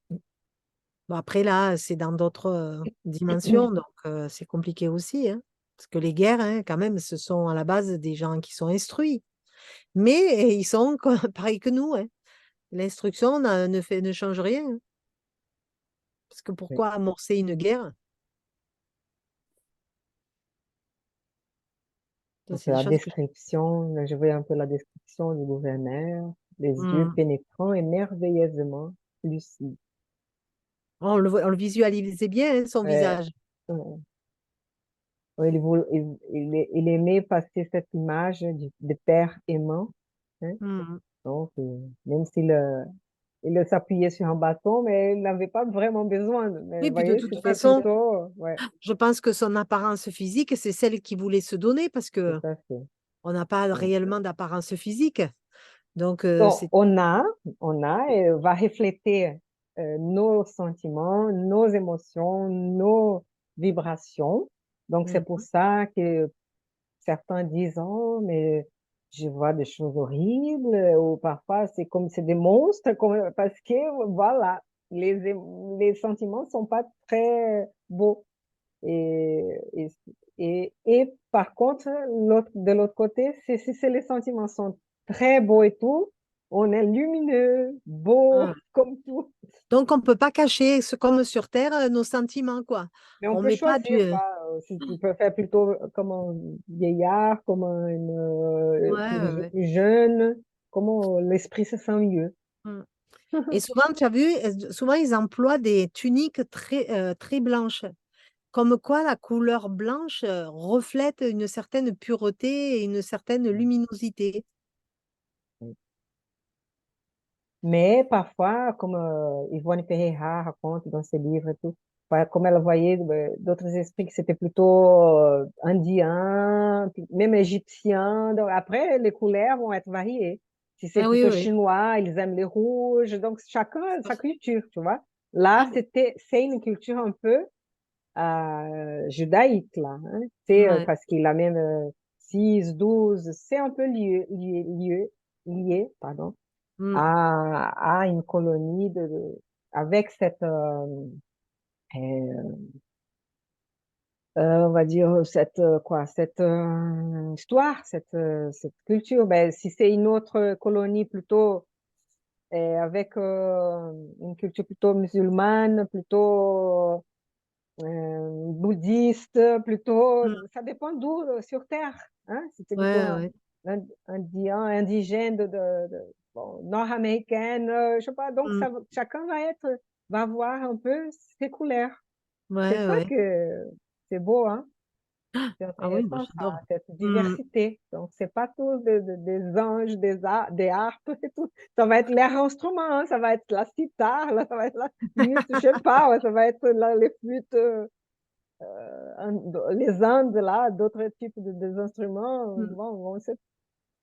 Bon, après, là, c'est dans d'autres dimensions, donc c'est compliqué aussi, hein. Parce que les guerres, hein, quand même, ce sont à la base des gens qui sont instruits. Mais ils sont pareils que nous, hein. L'instruction ne change rien, hein. Parce que Oui. pourquoi amorcer une guerre? Ça, Donc, c'est des la choses description, là, je vois un peu la description du gouverneur, les yeux Hmm. pénétrants et merveilleusement lucides. On le visualisait bien, hein, son Ouais. visage. Ouais. Ouais, il aimait passer cette image de père aimant. Hein. Hmm. Donc, même s'il il s'appuyait sur un bâton, mais il n'avait pas vraiment besoin. Mais Et vous puis de voyez, toute c'était façon, plutôt, ouais, je pense que son apparence physique, c'est celle qu'il voulait se donner parce tout que à fait. on n'a pas Ouais. réellement d'apparence physique. Donc, Donc, c'est on a, et va refléter nos sentiments, nos émotions, nos vibrations. Donc, c'est pour Mhm. ça que certains disent, oh, mais je vois des choses horribles, ou parfois c'est comme c'est des monstres, parce que voilà, les sentiments sont pas très beaux. Et, et, et par contre, de l'autre côté, si les sentiments sont très beaux et tout, on est lumineux, beau, Ah. comme tout. Donc, on ne peut pas cacher, comme sur Terre, nos sentiments, quoi. Mais on On peut met pas choisir, du... quoi. Si tu peux faire plutôt comme un vieillard, comme Ouais, ouais, ouais. plus jeune, comment l'esprit se sent mieux. Mm. Et souvent, tu as vu, souvent, ils emploient des tuniques très blanches. Comme quoi, la couleur blanche reflète une certaine pureté et une certaine luminosité. Mais parfois, comme Yvonne Pereira raconte dans ses livres et tout, comme elle voyait d'autres esprits que c'était plutôt indien, même égyptien. Donc après, les couleurs vont être variées. Si c'est Ah oui, plutôt oui. chinois, ils aiment les rouges. Donc chacun a sa culture, tu vois. Là, c'est une culture un peu judaïque, là. Hein. C'est Ouais. parce qu'il a même 6, 12, c'est un peu lié, pardon Mm. à une colonie avec cette, on va dire, cette, quoi, cette histoire, cette culture. Ben, si c'est une autre colonie plutôt avec une culture plutôt musulmane, plutôt bouddhiste, plutôt, Mm. ça dépend d'où sur Terre. Hein? Si c'est plutôt Ouais, ouais. indigène, bon, nord-américaine, je sais pas. Donc, Mm. chacun va voir un peu ses couleurs. C'est Ouais, ça ouais. que c'est beau, hein? C'est Ah oui, moi intéressant, ça, j'adore. cette Mm. diversité. Donc, c'est pas tout des anges, des harpes et tout. Ça va être l'air instrument, hein? Ça va être la sitar, là, ça va être la lutte, je sais pas, ouais, ça va être les flûtes, les Indes, là, d'autres types des instruments. Mm. Bon,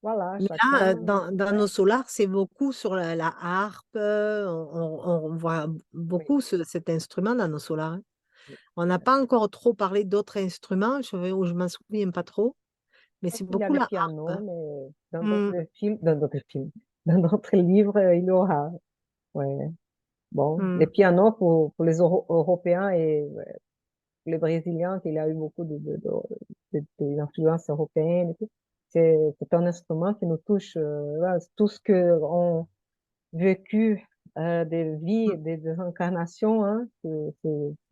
voilà, Mais là, chacun. dans Ouais, nos solars, c'est beaucoup sur la harpe. On voit oui. beaucoup cet instrument dans nos solars, hein. On n'a pas encore trop parlé d'autres instruments, où je m'en souviens pas trop, mais c'est Il y a beaucoup le la piano, harpe. mais Mm. dans d'autres livres, il y aura. Ouais. Bon, les Mm. pianos pour les Européens et ouais, les Brésiliens, qu'il y a eu beaucoup d'influences européennes et tout. C'est un instrument qui nous touche, voilà, tout ce que on vécu des vies, des incarnations, hein, que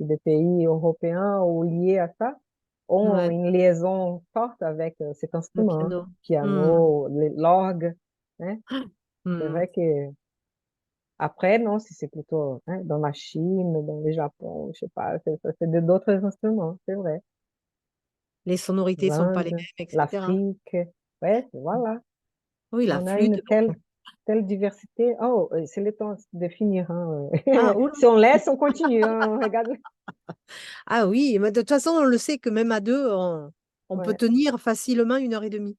des pays européens ou liés à ça, ont Ouais, une liaison forte avec cet le instrument, hein, piano. Mm. piano, l'orgue. Hein. C'est Mm. vrai que après, non, si c'est plutôt hein, dans la Chine, dans le Japon, je sais pas, c'est d'autres instruments, c'est vrai. Les sonorités sont pas les L'Inde, mêmes, etc. l'Afrique, ouais, voilà. Oui, la On a flûte. une telle diversité. Oh, c'est le temps de finir. Hein. Ah, oula. Si on laisse, on continue. Hein. On regarde. Ah oui, mais de toute façon, on le sait que même à deux, on peut Ouais. tenir facilement 1 heure et demie.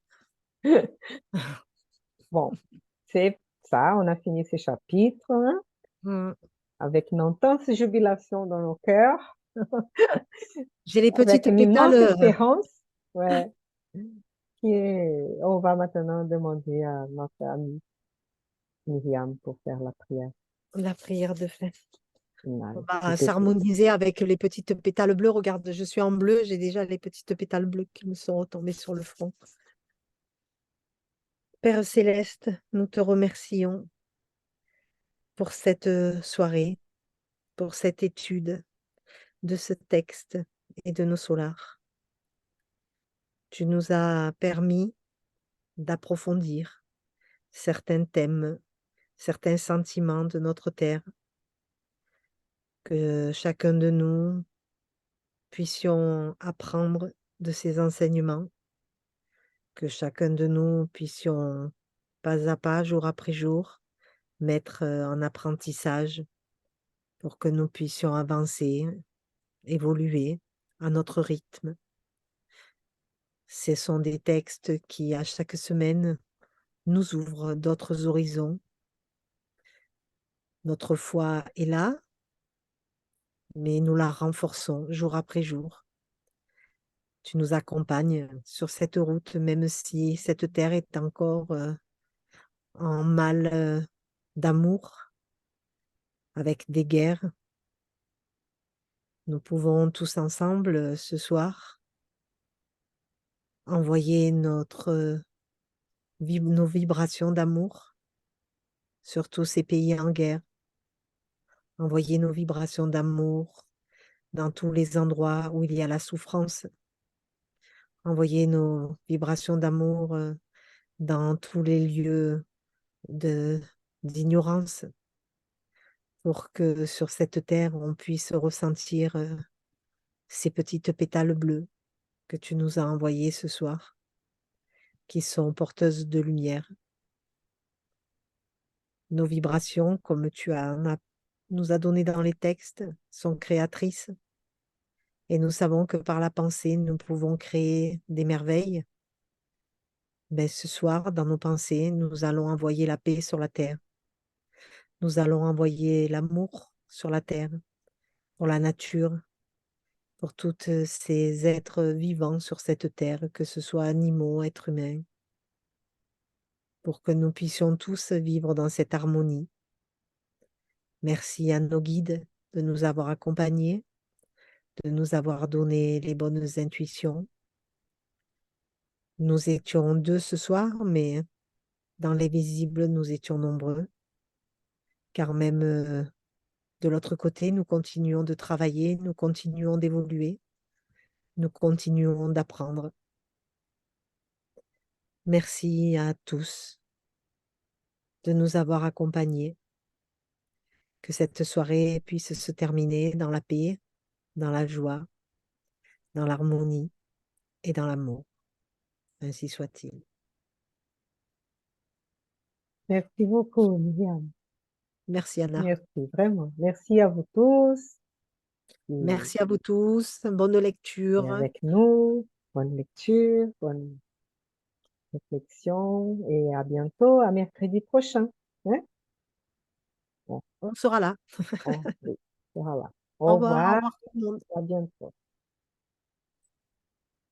Bon, c'est ça. On a fini ces chapitres hein, Mm. avec une intense jubilation dans nos cœurs, J'ai les avec petites une pétales. immense espérance. Ouais. On va maintenant demander à notre amie Myriam pour faire la prière La prière de fin. On finale, s'il va te plaît. s'harmoniser avec les petites pétales bleus. Regarde, je suis en bleu, j'ai déjà les petites pétales bleus qui me sont retombés sur le front. Père céleste, nous te remercions pour cette soirée, pour cette étude de ce texte et de nos solars. Tu nous as permis d'approfondir certains thèmes, certains sentiments de notre terre, que chacun de nous puissions apprendre de ces enseignements, que chacun de nous puissions pas à pas, jour après jour, mettre en apprentissage pour que nous puissions avancer, évoluer à notre rythme. Ce sont des textes qui, à chaque semaine, nous ouvrent d'autres horizons. Notre foi est là, mais nous la renforçons jour après jour. tu nous accompagnes sur cette route, même si cette terre est encore en mal d'amour, avec des guerres. Nous pouvons tous ensemble ce soir envoyer nos vibrations d'amour sur tous ces pays en guerre, envoyer nos vibrations d'amour dans tous les endroits où il y a la souffrance, envoyer nos vibrations d'amour dans tous les lieux de d'ignorance pour que sur cette terre, on puisse ressentir ces petites pétales bleus que tu nous as envoyées ce soir, qui sont porteuses de lumière. Nos vibrations, comme nous as donné dans les textes, sont créatrices et nous savons que par la pensée, nous pouvons créer des merveilles. Mais ce soir, dans nos pensées, nous allons envoyer la paix sur la terre. Nous allons envoyer l'amour sur la terre, pour la nature, pour tous ces êtres vivants sur cette terre, que ce soit animaux, êtres humains, pour que nous puissions tous vivre dans cette harmonie. Merci à nos guides de nous avoir accompagnés, de nous avoir donné les bonnes intuitions. Nous étions 2 ce soir, mais dans les visibles, nous étions nombreux, car même de l'autre côté, nous continuons de travailler, nous continuons d'évoluer, nous continuons d'apprendre. Merci à tous de nous avoir accompagnés. Que cette soirée puisse se terminer dans la paix, dans la joie, dans l'harmonie et dans l'amour. Ainsi soit-il. Merci beaucoup, Viviane. Merci Anna. Merci, vraiment. Merci à vous tous qui Merci à vous tous. Bonne êtes lecture. avec nous. Bonne lecture, bonne réflexion et à bientôt, à mercredi prochain. Hein? Bon, On sera là. oui, voilà. Au Au revoir, revoir tout le monde. à bientôt.